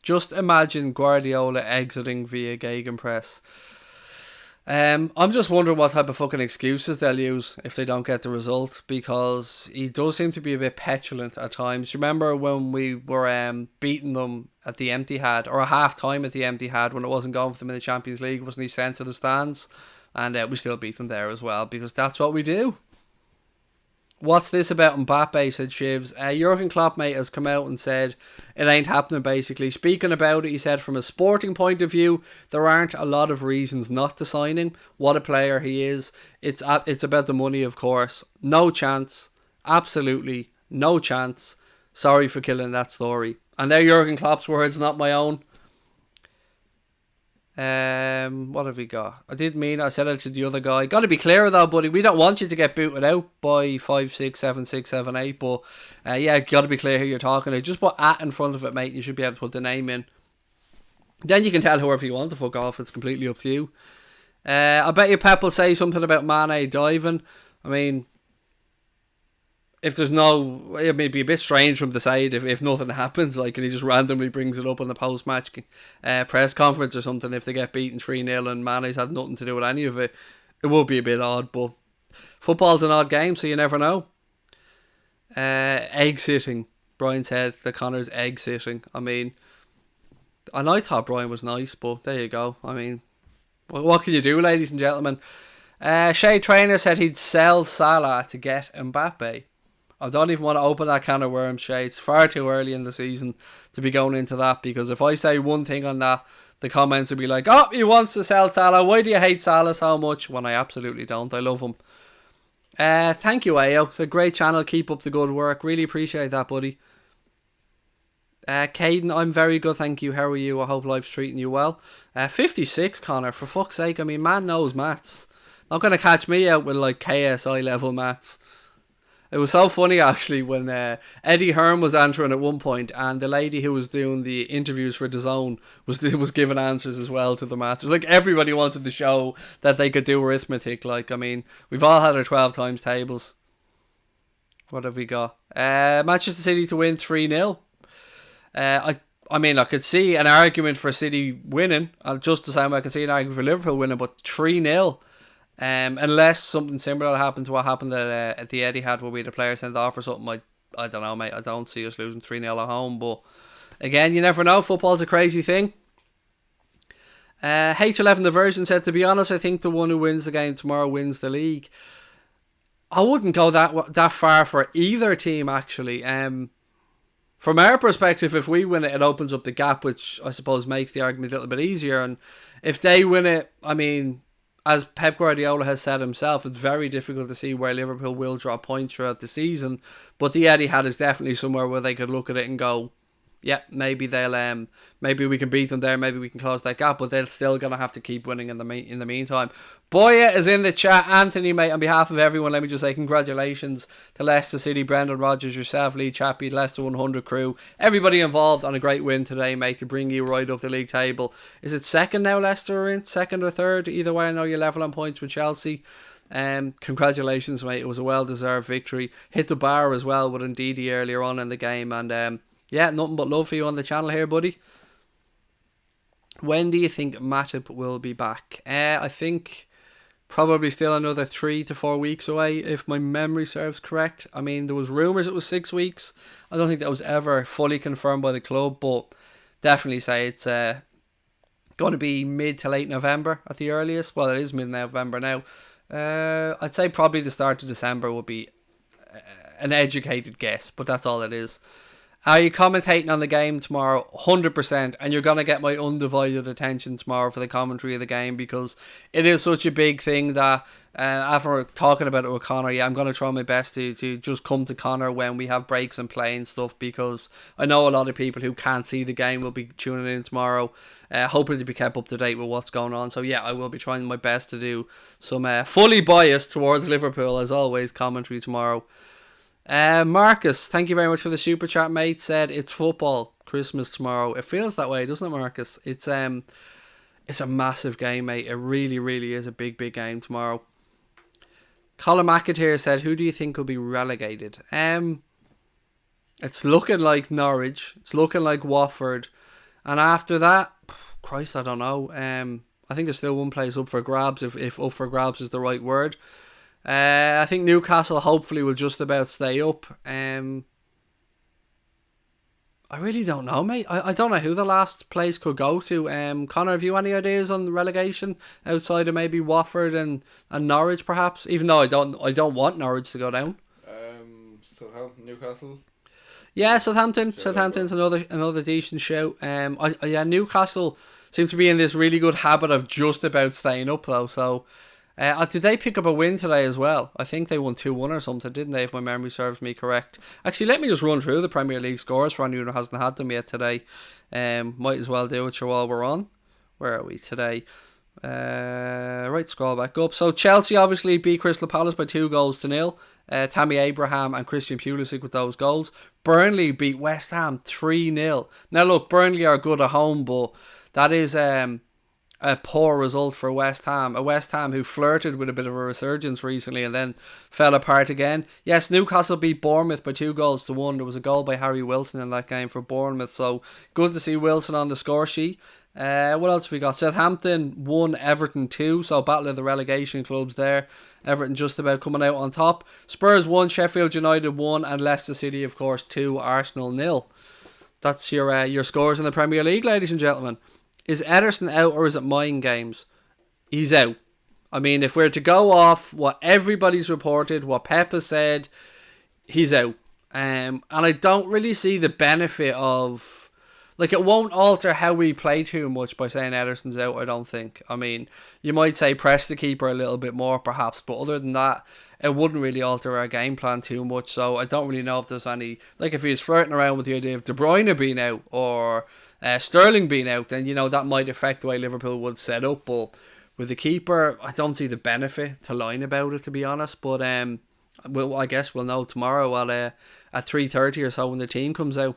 Just imagine Guardiola exiting via Gegenpress. I'm just wondering what type of fucking excuses they'll use if they don't get the result, because he does seem to be a bit petulant at times. You remember when we were beating them at the Etihad, or a half time at the Etihad when it wasn't going for them in the Champions League? Wasn't he sent to the stands? And we still beat them there as well, because that's what we do. What's this about Mbappe, said Shivs. Jurgen Klopp, mate, has come out and said it ain't happening, basically. Speaking about it, he said from a sporting point of view, there aren't a lot of reasons not to sign him. What a player he is. It's about the money, of course. No chance. Absolutely no chance. Sorry for killing that story. And they're Jurgen Klopp's words, not my own. What have we got? I said it to the other guy. Got to be clear though, buddy. We don't want you to get booted out by 5, 6, 7, 6, 7, 8. But yeah, got to be clear who you're talking to. Just put at in front of it, mate. You should be able to put the name in. Then you can tell whoever you want to fuck off. It's completely up to you. I bet you Pep will say something about Mane diving. I mean, if there's no, it may be a bit strange from the side if nothing happens, like, and he just randomly brings it up on the post-match press conference or something. If they get beaten 3-0 and Mane's had nothing to do with any of it, it would be a bit odd, but football's an odd game, so you never know. Egg sitting, Brian said that Connor's egg sitting. I mean, and I thought Brian was nice, but there you go. I mean, what can you do, ladies and gentlemen? Shea Trainer said he'd sell Salah to get Mbappe. I don't even want to open that can of worms, Shay. It's far too early in the season to be going into that, because if I say one thing on that, the comments will be like, oh, he wants to sell Salah. Why do you hate Salah so much? When I absolutely don't. I love him. Thank you, Ayo. It's a great channel. Keep up the good work. Really appreciate that, buddy. Caden, I'm very good, thank you. How are you? I hope life's treating you well. 56, Connor. For fuck's sake. I mean, man knows maths. Not going to catch me out with like KSI level maths. It was so funny actually when Eddie Hearn was answering at one point, and the lady who was doing the interviews for DAZN was giving answers as well to the maths. It was like everybody wanted to show that they could do arithmetic. Like, I mean, we've all had our 12 times tables. What have we got? Manchester City to win 3-0. I mean, I could see an argument for City winning, just the same way I could see an argument for Liverpool winning, but 3-0. Unless something similar happened to what happened at the Etihad, where we had a player sent off or something. I don't know, mate. I don't see us losing 3-0 at home, but again, you never know. Football's a crazy thing. H11 the version said, to be honest, I think the one who wins the game tomorrow wins the league. I wouldn't go that far for either team, actually. From our perspective, if we win it, it opens up the gap, which I suppose makes the argument a little bit easier. And if they win it, I mean, as Pep Guardiola has said himself, it's very difficult to see where Liverpool will drop points throughout the season. But the Etihad is definitely somewhere where they could look at it and go, yeah, maybe they'll maybe we can beat them there, maybe we can close that gap, but they're still gonna have to keep winning in the meantime. Boya is in the chat. Anthony, mate, on behalf of everyone, let me just say congratulations to Leicester City, Brendan Rodgers, yourself, Lee Chappie, Leicester 100 crew, everybody involved on a great win today, mate, to bring you right up the league table. Is it second now, Leicester are in? Second or third? Either way, I know you're level on points with Chelsea. Congratulations, mate. It was a well-deserved victory. Hit the bar as well with Ndidi earlier on in the game, and yeah, nothing but love for you on the channel here, buddy. When do you think Matip will be back? I think probably still another 3 to 4 weeks away, if my memory serves correct. I mean, there was rumours it was 6 weeks. I don't think that was ever fully confirmed by the club, but definitely say it's going to be mid to late November at the earliest. Well, it is mid-November now. I'd say probably the start of December would be an educated guess, but that's all it is. Are you commentating on the game tomorrow? 100%. And you're going to get my undivided attention tomorrow for the commentary of the game, because it is such a big thing that after talking about it with Connor, I'm going to try my best to just come to Connor when we have breaks and play and stuff, because I know a lot of people who can't see the game will be tuning in tomorrow, hoping to be kept up to date with what's going on. So yeah, I will be trying my best to do some fully biased towards Liverpool, as always, commentary tomorrow. Marcus, thank you very much for the super chat, mate. Said it's football, Christmas tomorrow. It feels that way, doesn't it, Marcus? It's a massive game, mate. It really, really is a big, big game tomorrow. Colin McAteer said, who do you think will be relegated? It's looking like Norwich. It's looking like Watford. And after that, Christ, I don't know. I think there's still one place up for grabs, if up for grabs is the right word. I think Newcastle hopefully will just about stay up. I really don't know, mate. I don't know who the last place could go to. Connor, have you any ideas on relegation outside of maybe Watford and Norwich, perhaps? Even though I don't want Norwich to go down. Southampton, Newcastle. Yeah, Southampton's another decent shout. Newcastle seems to be in this really good habit of just about staying up though. So, did they pick up a win today as well? I think they won 2-1 or something, didn't they? If my memory serves me correct. Actually, let me just run through the Premier League scores for anyone who hasn't had them yet today. Might as well do it while we're on. Where are we today? Right, scroll back up. So Chelsea obviously beat Crystal Palace by 2-0. Tammy Abraham and Christian Pulisic with those goals. Burnley beat West Ham 3-0. Now look, Burnley are good at home, but that is a poor result for West Ham. A West Ham who flirted with a bit of a resurgence recently and then fell apart again. Yes, Newcastle beat Bournemouth by 2-1. There was a goal by Harry Wilson in that game for Bournemouth, so good to see Wilson on the score sheet. What else have we got? Southampton 1, Everton 2, so battle of the relegation clubs there. Everton just about coming out on top. Spurs 1, Sheffield United 1, and Leicester City, of course, 2, Arsenal 0. That's your scores in the Premier League, ladies and gentlemen. Is Ederson out or is it mind games? He's out. I mean, if we're to go off what everybody's reported, what Pep has said, he's out. And I don't really see the benefit of... Like, it won't alter how we play too much by saying Ederson's out, I don't think. I mean, you might say press the keeper a little bit more, perhaps, but other than that, it wouldn't really alter our game plan too much, so I don't really know if there's any... Like, if he was flirting around with the idea of De Bruyne being out, or Sterling being out, then, that might affect the way Liverpool would set up, but with the keeper, I don't see the benefit to lying about it, to be honest, but I guess we'll know tomorrow at 3:30 or so when the team comes out.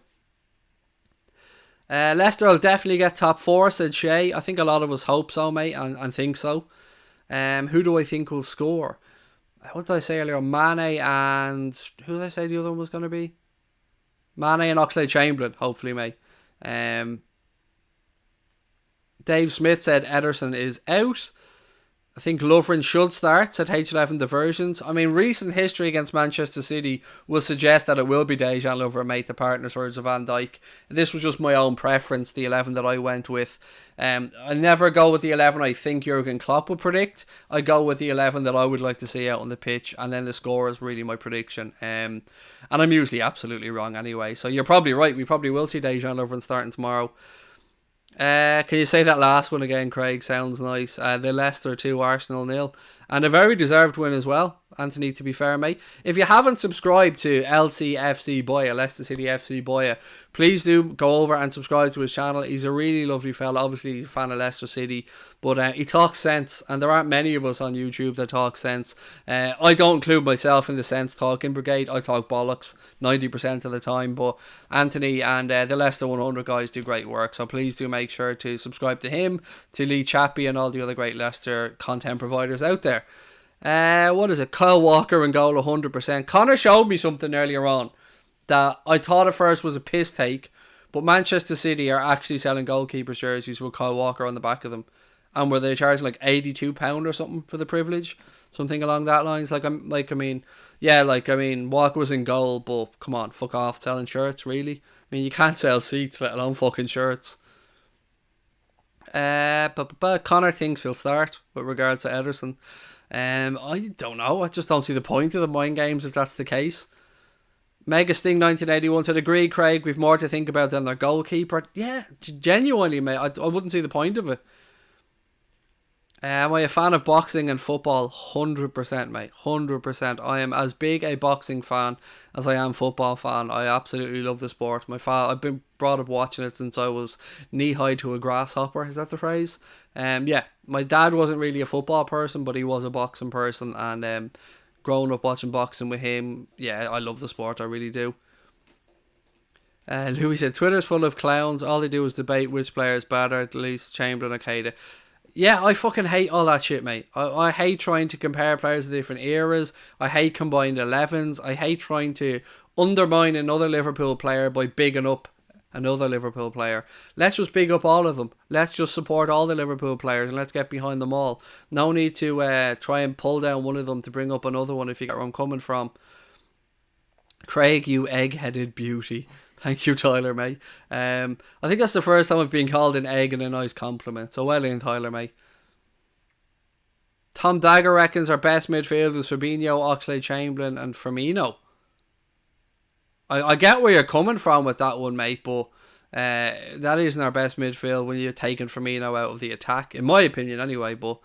Leicester will definitely get top 4, said Shay. I think a lot of us hope so, mate, and think so. Who do I think will score? What did I say earlier? Mane and... Who did I say the other one was going to be? Mane and Oxlade-Chamberlain, hopefully, mate. Dave Smith said Ederson is out. I think Lovren should start, said H11 Diversions. I mean, recent history against Manchester City will suggest that it will be Dejan Lovren, mate, the partners for Van Dijk. This was just my own preference, the 11 that I went with. I never go with the 11 I think Jurgen Klopp would predict. I go with the 11 that I would like to see out on the pitch, and then the score is really my prediction. And I'm usually absolutely wrong anyway, so you're probably right. We probably will see Dejan Lovren starting tomorrow. Can you say that last one again, Craig? Sounds nice. The Leicester 2, Arsenal 0. And a very deserved win as well, Anthony, to be fair, mate. If you haven't subscribed to LCFC Boya, Leicester City FC Boya, please do go over and subscribe to his channel. He's a really lovely fella, obviously a fan of Leicester City, but he talks sense, and there aren't many of us on YouTube that talk sense. I don't include myself in the sense talking brigade. I talk bollocks 90% of the time, but Anthony and the Leicester 100 guys do great work, so please do make sure to subscribe to him, to Lee Chappie and all the other great Leicester content providers out there. What is it? Kyle Walker and goal 100%. Connor showed me something earlier on that I thought at first was a piss take, but Manchester City are actually selling goalkeepers jerseys with Kyle Walker on the back of them, and were they charging like £82 or something for the privilege, something along that lines. Walker was in goal, but come on, fuck off selling shirts, really. I mean, you can't sell seats, let alone fucking shirts. But Connor thinks he'll start with regards to Ederson. I don't know. I just don't see the point of the mind games if that's the case. Mega Sting 1981 said, agree, Craig, we've more to think about than their goalkeeper. Yeah, genuinely, mate. I wouldn't see the point of it. Am I a fan of boxing and football? 100%, mate. 100%. I am as big a boxing fan as I am football fan. I absolutely love the sport. I've been brought up watching it since I was knee-high to a grasshopper. Is that the phrase? Yeah. My dad wasn't really a football person, but he was a boxing person. And growing up watching boxing with him, yeah, I love the sport. I really do. Louis said, Twitter's full of clowns. All they do is debate which player is better, at least Chamberlain or Keita. Yeah, I fucking hate all that shit, mate. I hate trying to compare players of different eras. I hate combined 11s. I hate trying to undermine another Liverpool player by bigging up another Liverpool player. Let's just big up all of them. Let's just support all the Liverpool players and let's get behind them all. No need to try and pull down one of them to bring up another one, if you get where I'm coming from. Craig, you egg-headed beauty. Thank you, Tyler, mate. I think that's the first time I've been called an egg in a nice compliment. So well in, Tyler, mate. Tom Dagger reckons our best midfield is Fabinho, Oxlade-Chamberlain and Firmino. I get where you're coming from with that one, mate, but that isn't our best midfield when you're taking Firmino out of the attack, in my opinion anyway, but...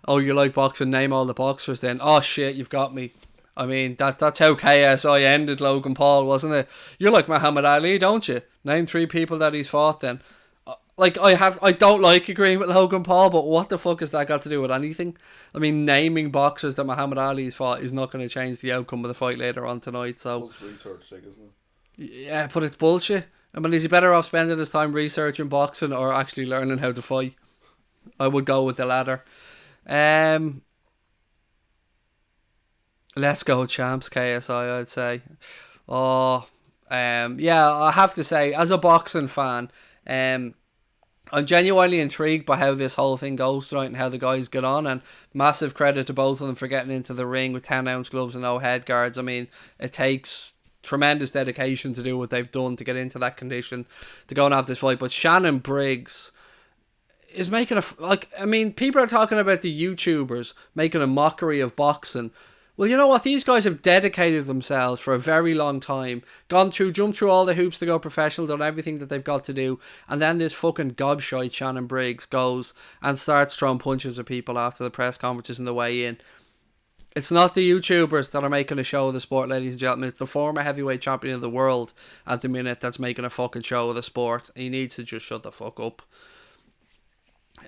Oh, you like boxing? Name all the boxers then. Oh shit, you've got me. I mean, that's how KSI ended Logan Paul, wasn't it? You're like Muhammad Ali, don't you? Name 3 people that he's fought then. Like, I don't like agreeing with Logan Paul, but what the fuck has that got to do with anything? I mean, naming boxers that Muhammad Ali's fought is not going to change the outcome of the fight later on tonight, so... It's research, like, isn't it? Yeah, but it's bullshit. I mean, is he better off spending his time researching boxing or actually learning how to fight? I would go with the latter. Let's go champs, KSI, I'd say. Yeah, I have to say, as a boxing fan, I'm genuinely intrigued by how this whole thing goes tonight and how the guys get on, and massive credit to both of them for getting into the ring with 10-ounce gloves and no head guards. I mean, it takes tremendous dedication to do what they've done to get into that condition, to go and have this fight. But Shannon Briggs is making people are talking about the YouTubers making a mockery of boxing. Well, you know what? These guys have dedicated themselves for a very long time, jumped through all the hoops to go professional, done everything that they've got to do, and then this fucking gobshite Shannon Briggs goes and starts throwing punches at people after the press conferences and the way in. It's not the YouTubers that are making a show of the sport, ladies and gentlemen. It's the former heavyweight champion of the world at the minute that's making a fucking show of the sport. He needs to just shut the fuck up.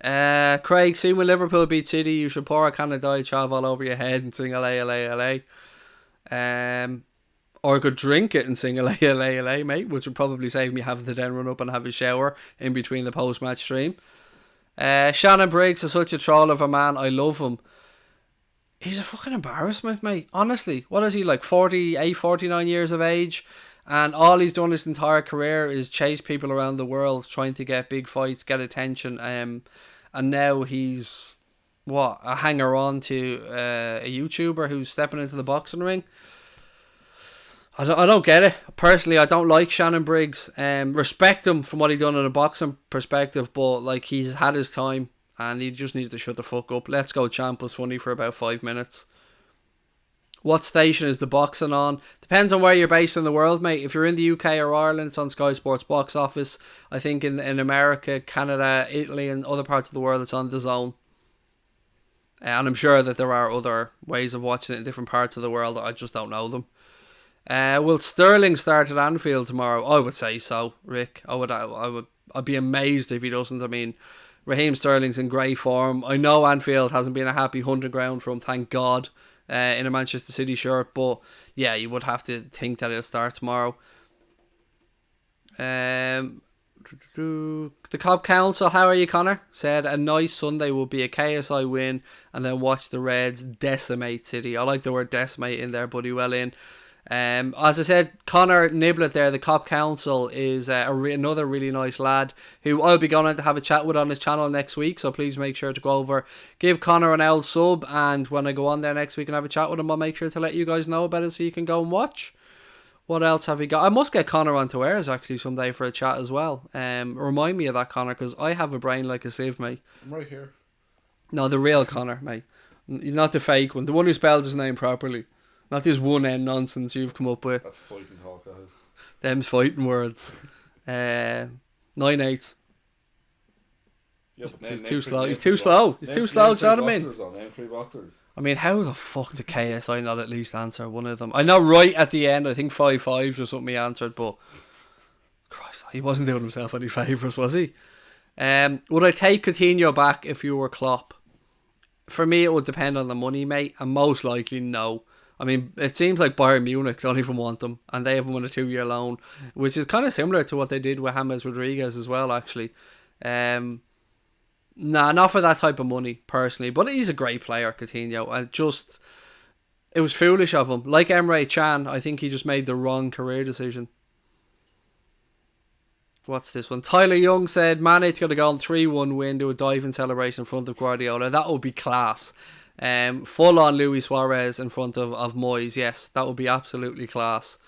Craig, see when Liverpool beat City, you should pour a can of Diet Chav all over your head and sing LA, LA, LA. Or I could drink it and sing LA, LA, LA, mate, which would probably save me having to then run up and have a shower in between the post-match stream. Shannon Briggs is such a troll of a man. I love him. He's a fucking embarrassment, mate. Honestly, what is he, like 48, 49 years of age? And all he's done his entire career is chase people around the world trying to get big fights, get attention. And now he's, a hanger-on to a YouTuber who's stepping into the boxing ring. I don't get it. Personally, I don't like Shannon Briggs. Respect him from what he's done in a boxing perspective, but like he's had his time and he just needs to shut the fuck up. Let's Go Champ was funny for about 5 minutes. What station is the boxing on? Depends on where you're based in the world, mate. If you're in the UK or Ireland, it's on Sky Sports Box Office. I think in America, Canada, Italy and other parts of the world, it's on DAZN. And I'm sure that there are other ways of watching it in different parts of the world. I just don't know them. Will Sterling start at Anfield tomorrow? I would say so, Rick. I'd be amazed if he doesn't. I mean, Raheem Sterling's in great form. I know Anfield hasn't been a happy hunting ground for him, thank God. In a Manchester City shirt, but yeah, you would have to think that it'll start tomorrow. The Cobb Council, how are you, Connor? Said a nice Sunday will be a KSI win and then watch the Reds decimate City. I like the word decimate in there, buddy. Well in. As I said, Connor Niblett there, the Cop Council, is another really nice lad who I'll be going to have a chat with on his channel next week, so please make sure to go over, give Connor an L sub, and when I go on there next week and have a chat with him, I'll make sure to let you guys know about it so you can go and watch. What else have we got? I must get Connor onto airs actually someday for a chat as well. Remind me of that, Connor, because I have a brain like a sieve, mate. I'm right here. No, the real Connor, mate. Not the fake one, the one who spells his name properly. Not this one end nonsense you've come up with. That's fighting talk, that is. Them's fighting words. 9-8. Yeah, He's too slow. He's too slow. He's too slow, do you know what I mean? Name three boxers. I mean, how the fuck did KSI not at least answer one of them? I know right at the end, I think 5-5 or something he answered, but Christ, he wasn't doing himself any favours, was he? Would I take Coutinho back if you were Klopp? For me, it would depend on the money, mate, and most likely no. I mean, it seems like Bayern Munich don't even want them, and they have him on a 2-year loan, which is kind of similar to what they did with James Rodriguez as well, actually. Nah, not for that type of money, personally. But he's a great player, Coutinho. And it was foolish of him. Like Emre Can, I think he just made the wrong career decision. What's this one? Tyler Young said, Mane's going to go on 3-1 win, do a diving celebration in front of Guardiola. That would be class. Full on Luis Suarez in front of Moyes. Yes, that would be absolutely class.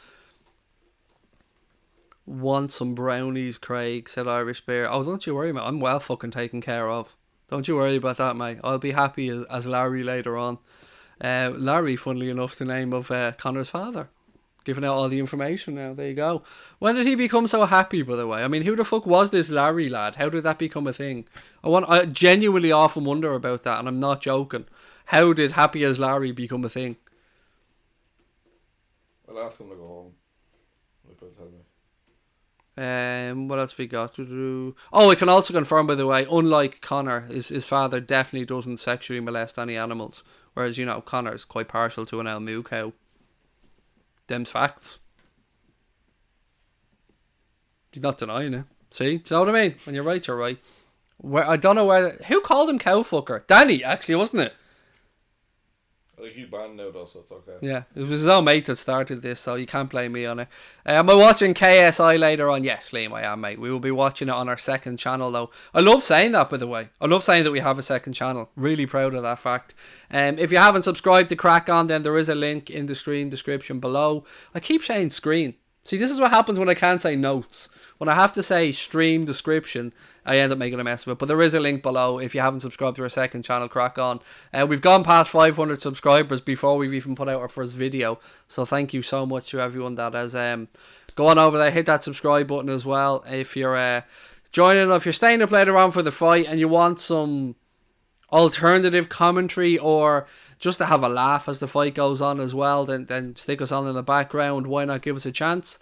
Want some brownies, Craig, said Irish Bear. Oh, don't you worry, mate. I'm well fucking taken care of. Don't you worry about that, mate. I'll be happy as Larry later on. Larry, funnily enough, the name of Connor's father. Giving out all the information now. There you go. When did he become so happy, by the way? I mean, who the fuck was this Larry lad? How did that become a thing? I genuinely often wonder about that, and I'm not joking. How did Happy as Larry become a thing? I'll ask him to go home. He'll tell me. What else we got? Oh, I can also confirm, by the way, unlike Connor, his father definitely doesn't sexually molest any animals. Whereas, Connor's quite partial to an El Moo cow. Them's facts. He's not denying it. See? Do you know what I mean? When you're right, you're right. I don't know who called him cowfucker? Danny, actually, wasn't it? I think he's banned now though, so it's okay. Yeah, it was his own mate that started this, so you can't blame me on it. Am I watching KSI later on? Yes, Liam, I am, mate. We will be watching it on our second channel, though. I love saying that, by the way. I love saying that we have a second channel. Really proud of that fact. If you haven't subscribed to Crack On, then there is a link in the screen description below. I keep saying screen. See, this is what happens when I can't say notes. When I have to say stream description, I end up making a mess of it. But there is a link below if you haven't subscribed to our second channel, Crack On. We've gone past 500 subscribers before we've even put out our first video. So thank you so much to everyone that has gone over there. Hit that subscribe button as well. If you're joining, if you're staying up later on for the fight and you want some alternative commentary or just to have a laugh as the fight goes on as well, then stick us on in the background. Why not give us a chance?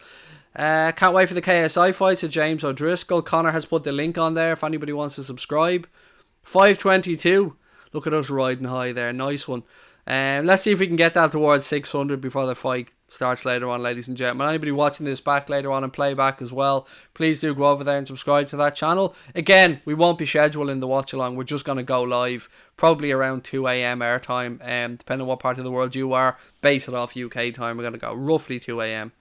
Can't wait for the KSI fight to James O'Driscoll. Connor has put the link on there if anybody wants to subscribe. 522. Look at us riding high there. Nice one. Let's see if we can get that towards 600 before the fight starts later on, ladies and gentlemen. Anybody watching this back later on and playback as well, please do go over there and subscribe to that channel. Again, we won't be scheduling the watch along. We're just going to go live probably around 2 a.m. air time, depending on what part of the world you are. Base it off UK time. We're going to go roughly 2 a.m.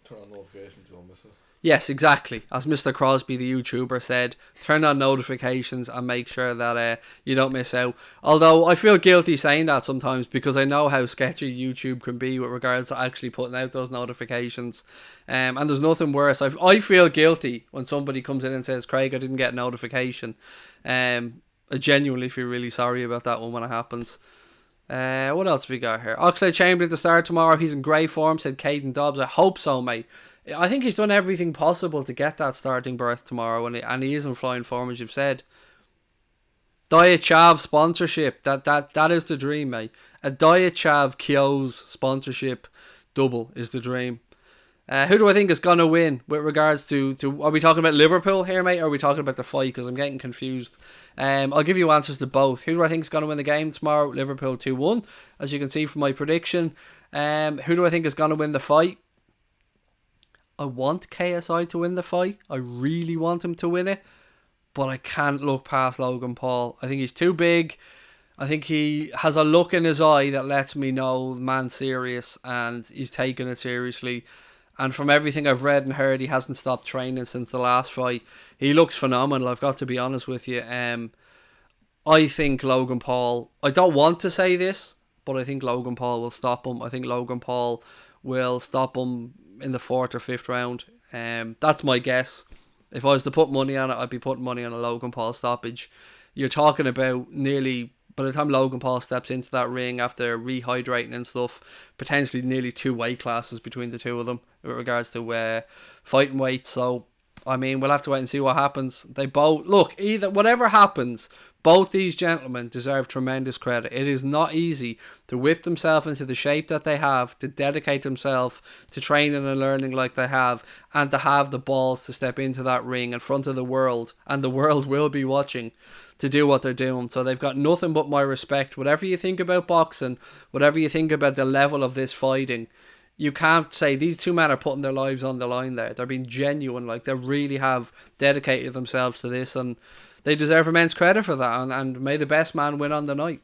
Turn on notifications, you won't miss it. Yes, exactly. As Mr. Crosby, the YouTuber, said, turn on notifications and make sure that you don't miss out. Although I feel guilty saying that sometimes because I know how sketchy YouTube can be with regards to actually putting out those notifications. And there's nothing worse. I feel guilty when somebody comes in and says, Craig, I didn't get a notification. I genuinely feel really sorry about that one when it happens. What else have we got here? Oxlade Chamberlain to start tomorrow. He's in great form, said Caden Dobbs. I hope so, mate. I think he's done everything possible to get that starting berth tomorrow, and he is in flying form, as you've said. Diet Chav sponsorship. That is the dream, mate. A Diet Chav Kyo's sponsorship double is the dream. Who do I think is going to win with regards to... Are we talking about Liverpool here, mate, or are we talking about the fight? Because I'm getting confused. I'll give you answers to both. Who do I think is going to win the game tomorrow? Liverpool 2-1, as you can see from my prediction. Who do I think is going to win the fight? I want KSI to win the fight. I really want him to win it. But I can't look past Logan Paul. I think he's too big. I think he has a look in his eye that lets me know the man's serious and he's taking it seriously. And from everything I've read and heard, he hasn't stopped training since the last fight. He looks phenomenal, I've got to be honest with you. I think Logan Paul... I don't want to say this, but I think Logan Paul will stop him. I think Logan Paul will stop him in the 4th or 5th round. That's my guess. If I was to put money on it, I'd be putting money on a Logan Paul stoppage. You're talking about nearly by the time Logan Paul steps into that ring after rehydrating and stuff, potentially nearly 2 weight classes between the two of them with regards to fighting weight. So, I mean, we'll have to wait and see what happens. They both, look, either, whatever happens, both these gentlemen deserve tremendous credit. It is not easy to whip themselves into the shape that they have, to dedicate themselves to training and learning like they have, and to have the balls to step into that ring in front of the world, and the world will be watching, to do what they're doing. So they've got nothing but my respect. Whatever you think about boxing, whatever you think about the level of this fighting, you can't say these two men are putting their lives on the line there. They're being genuine. Like, they really have dedicated themselves to this, and they deserve immense credit for that. And may the best man win on the night.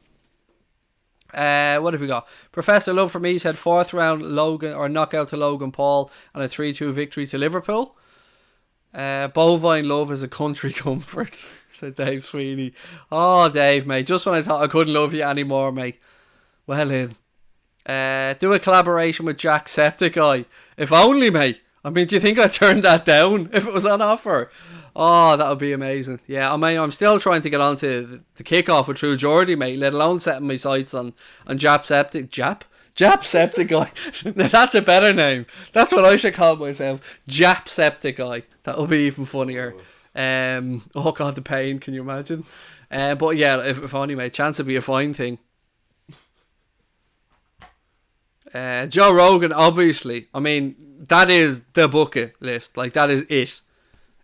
What have we got? Professor Love for me said 4th round Logan, or knockout to Logan Paul, and a 3-2 victory to Liverpool. Bovine love is a country comfort, said Dave Sweeney. Oh, Dave, mate, just when I thought I couldn't love you anymore, mate. Well in. Do a collaboration with Jacksepticeye. If only, mate. I mean, do you think I'd turn that down if it was on offer? Oh, that would be amazing. Yeah, I mean, I'm still trying to get on to the kickoff with True Geordie, mate, let alone setting my sights on Jacksepticeye. Now, that's a better name. That's what I should call myself. Jacksepticeye. That'll be even funnier. Oh, God, the pain. Can you imagine? But yeah, if only, mate. Chance would be a fine thing. Joe Rogan, obviously. I mean, that is the bucket list. Like, that is it.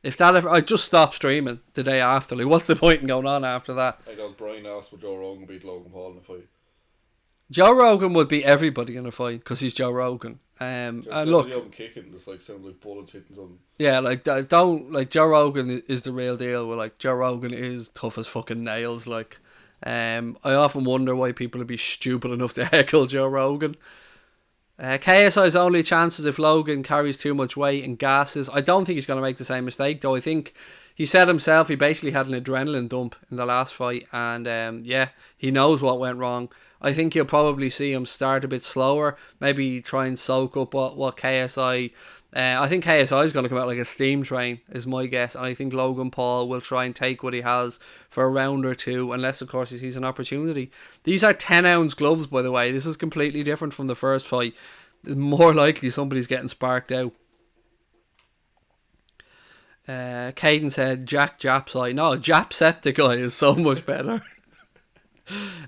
If that ever, I just stopped streaming the day after. Like, what's the point in going on after that? I got Brian asked would Joe Rogan beat Logan Paul in a fight. Joe Rogan would beat everybody in a fight because he's Joe Rogan. And look, kicking, it's like sounds like bullets hitting something. Yeah, like don't like Joe Rogan is the real deal. Where like Joe Rogan is tough as fucking nails. Like, I often wonder why people would be stupid enough to heckle Joe Rogan. KSI's only chances if Logan carries too much weight and gases. I don't think he's going to make the same mistake, though. I think he said himself he basically had an adrenaline dump in the last fight, and yeah, he knows what went wrong. I think you'll probably see him start a bit slower, maybe try and soak up what KSI. I think KSI is going to come out like a steam train, is my guess, and I think Logan Paul will try and take what he has for a round or two, unless of course he sees an opportunity. These are 10-ounce gloves, by the way. This is completely different from the first fight. More likely somebody's getting sparked out. Caden said Japseye. No, Jacksepticeye is so much better.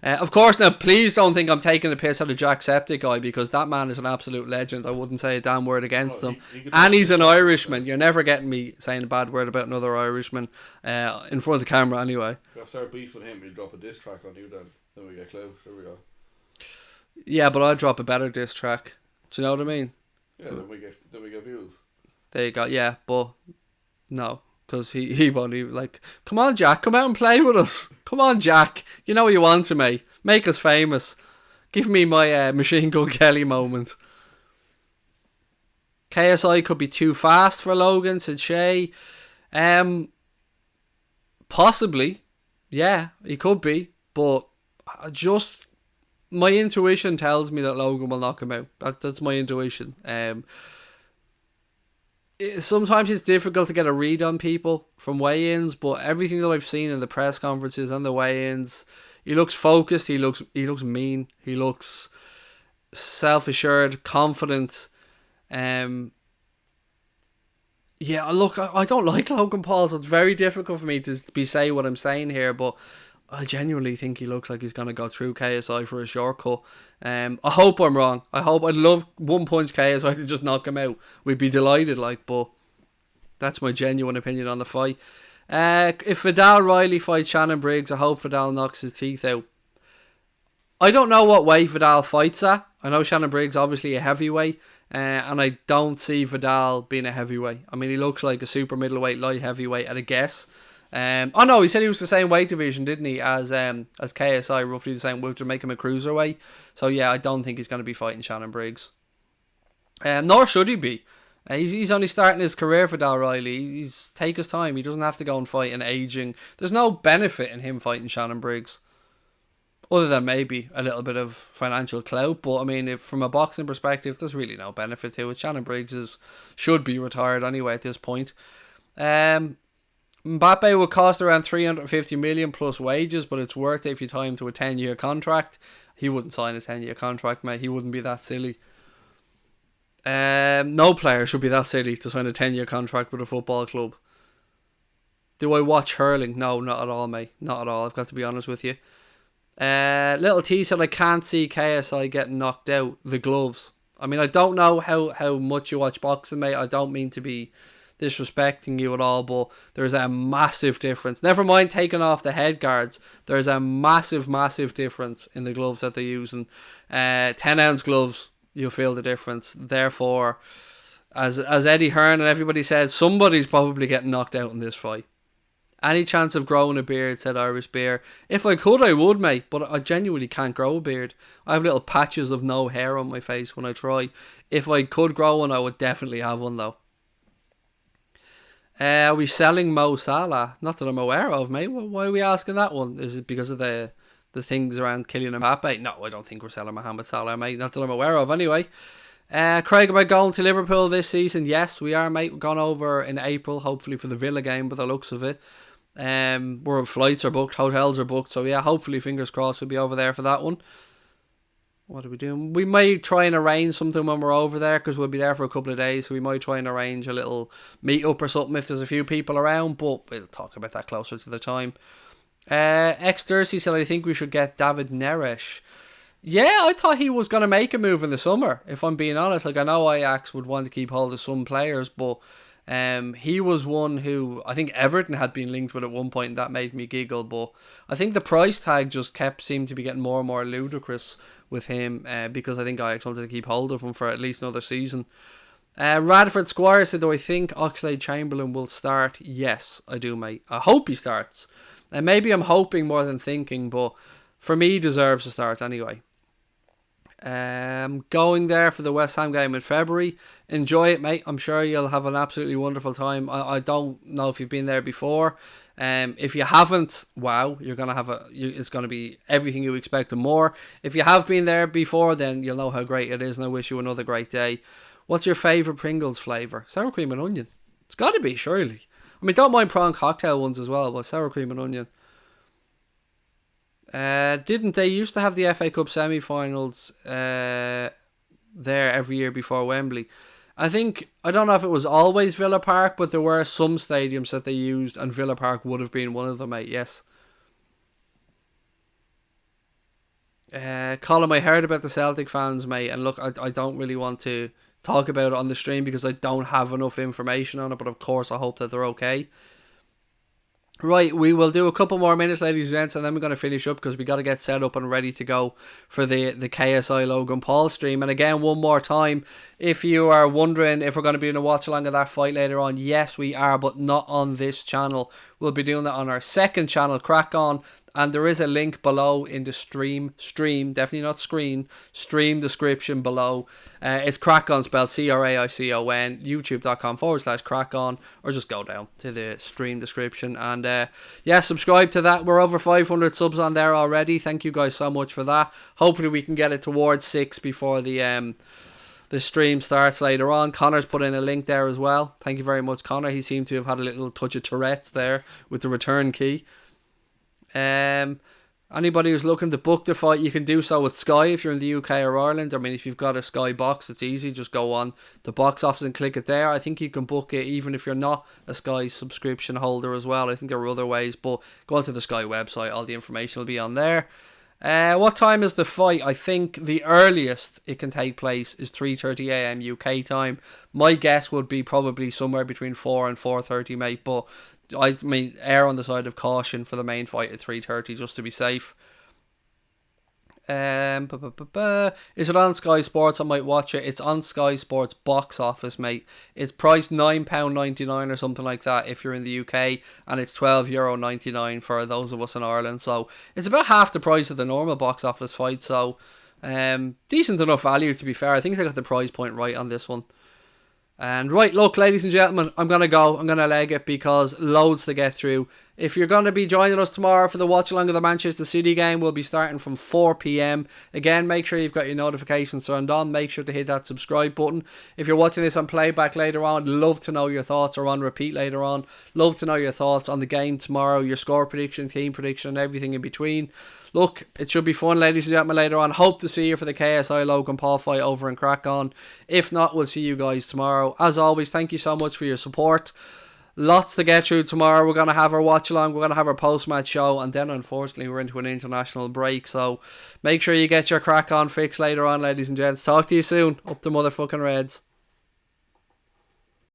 Of course, now please don't think I'm taking the piss out of Jacksepticeye, because that man is an absolute legend. I wouldn't say a damn word against him. And he's an Irishman. You're never getting me saying a bad word about another Irishman in front of the camera anyway. If you have to start beefing him, he'll drop a diss track on you then we get close. There we go. Yeah, but I'll drop a better diss track. Do you know what I mean? Yeah, then we get views. There you go. Yeah, but no. Because he won't even, like, come on, Jack, come out and play with us. Come on, Jack. You know what you want to me. Make us famous. Give me my Machine Gun Kelly moment. KSI could be too fast for Logan, said Shay. Possibly. Yeah, he could be. But my intuition tells me that Logan will knock him out. That's my intuition. Sometimes it's difficult to get a read on people from weigh-ins, but everything that I've seen in the press conferences and the weigh-ins, he looks focused, he looks mean, he looks self-assured, confident. Yeah, look, I don't like Logan Paul, so it's very difficult for me to say what I'm saying here, but I genuinely think he looks like he's going to go through KSI for a shortcut. I hope I'm wrong. I'd love one punch KSI to just knock him out. We'd be delighted, but that's my genuine opinion on the fight. If Vidal Riley fights Shannon Briggs, I hope Vidal knocks his teeth out. I don't know what weight Vidal fights at. I know Shannon Briggs obviously a heavyweight, and I don't see Vidal being a heavyweight. I mean, he looks like a super middleweight, light heavyweight at a guess. Oh no, he said he was the same weight division, didn't he, as KSI, roughly the same weight, to make him a cruiserweight. So yeah, I don't think he's going to be fighting Shannon Briggs. Nor should he be. He's only starting his career for Vidal Riley. He's take his time. He doesn't have to go and fight an aging. There's no benefit in him fighting Shannon Briggs, other than maybe a little bit of financial clout. But I mean, from a boxing perspective, there's really no benefit to it. Shannon Briggs should be retired anyway at this point. Mbappe will cost around 350 million plus wages, but it's worth it if you tie him to a 10-year contract. He wouldn't sign a 10-year contract, mate. He wouldn't be that silly. No player should be that silly to sign a 10-year contract with a football club. Do I watch hurling? No, not at all, mate. Not at all. I've got to be honest with you. Little T said I can't see KSI getting knocked out. The gloves. I mean, I don't know how much you watch boxing, mate. I don't mean to be disrespecting you at all, but there's a massive difference. Never mind taking off the head guards. There's a massive difference in the gloves that they're using. 10-ounce gloves, you'll feel the difference. Therefore, as Eddie Hearn and everybody said, somebody's probably getting knocked out in this fight. Any chance of growing a beard, said Irish Beer. If I could, I would, mate, but I genuinely can't grow a beard. I have little patches of no hair on my face when I try. If I could grow one, I would definitely have one, though. Are we selling Mo Salah? Not that I'm aware of, mate. Why are we asking that one? Is it because of the things around Kylian Mbappe? No, I don't think we're selling Mohamed Salah, mate. Not that I'm aware of, anyway. Craig, am I going to Liverpool this season? Yes, we are, mate. We've gone over in April, hopefully for the Villa game, by the looks of it. Flights are booked, hotels are booked, so yeah, hopefully, fingers crossed, we'll be over there for that one. What are we doing? We might try and arrange something when we're over there, because we'll be there for a couple of days, so we might try and arrange a little meet-up or something if there's a few people around, but we'll talk about that closer to the time. X-Jersey said, I think we should get David Neres. Yeah, I thought he was going to make a move in the summer, if I'm being honest. Like, I know Ajax would want to keep hold of some players, but he was one who I think Everton had been linked with at one point, and that made me giggle. But I think the price tag just seemed to be getting more and more ludicrous with him, because I think Ajax wanted to keep hold of him for at least another season. Radford Squire said, do I think Oxlade-Chamberlain will start? Yes, I do, mate. I hope he starts. And maybe I'm hoping more than thinking, but for me, he deserves to start anyway. Going there for the West Ham game in February. Enjoy it, mate. I'm sure you'll have an absolutely wonderful time. I don't know if you've been there before. If you haven't, wow, you're gonna have it's gonna be everything you expect and more. If you have been there before, then you'll know how great it is, and I wish you another great day. What's your favourite Pringles flavour? Sour cream and onion. It's got to be, surely. I mean, don't mind prawn cocktail ones as well, but sour cream and onion. Didn't they used to have the FA Cup semi-finals there every year before Wembley? I don't know if it was always Villa Park, but there were some stadiums that they used, and Villa Park would have been one of them, mate, yes. Colin, I heard about the Celtic fans, mate, and look, I don't really want to talk about it on the stream because I don't have enough information on it, but of course I hope that they're okay. Right, we will do a couple more minutes, ladies and gents, and then we're going to finish up because we got to get set up and ready to go for the KSI Logan Paul stream. And again, one more time, if you are wondering if we're going to be in a watch along of that fight later on, yes, we are, but not on this channel. We'll be doing that on our second channel, Crack On. And there is a link below in the stream, definitely not screen, stream description below. It's Crack On, spelled CRAICON, youtube.com/crackon, or just go down to the stream description. And yeah, subscribe to that. We're over 500 subs on there already. Thank you guys so much for that. Hopefully we can get it towards 6 before the stream starts later on. Connor's put in a link there as well. Thank you very much, Connor. He seemed to have had a little touch of Tourette's there with the return key. Anybody who's looking to book the fight, you can do so with Sky if you're in the UK or Ireland. I mean, if you've got a Sky box, it's easy. Just go on the box office and click it there. I think you can book it even if you're not a Sky subscription holder as well. I think there are other ways, but go onto the Sky website. All the information will be on there. What time is the fight? I think the earliest it can take place is 3:30 AM UK time. My guess would be probably somewhere between 4 and 4:30, mate, but I mean, err on the side of caution for the main fight at 3:30 just to be safe. Is it on Sky Sports? I might watch it. It's on Sky Sports box office, mate. It's priced £9.99 or something like that if you're in the UK, and it's €12.99 for those of us in Ireland. So it's about half the price of the normal box office fight. So decent enough value, to be fair. I think they got the price point right on this one. And right, look, ladies and gentlemen, I'm going to go. I'm going to leg it because loads to get through. If you're going to be joining us tomorrow for the watch along of the Manchester City game, we'll be starting from 4 p.m. Again, make sure you've got your notifications turned on. Make sure to hit that subscribe button. If you're watching this on playback later on, love to know your thoughts, or on repeat later on. Love to know your thoughts on the game tomorrow, your score prediction, team prediction, and everything in between. Look, it should be fun, ladies and gentlemen, later on. Hope to see you for the KSI Logan Paul fight over in Crackon. If not, we'll see you guys tomorrow. As always, thank you so much for your support. Lots to get through tomorrow. We're going to have our watch along, we're going to have our post-match show, and then unfortunately we're into an international break, so make sure you get your crack on fix later on, ladies and gents. Talk to you soon. Up the motherfucking Reds.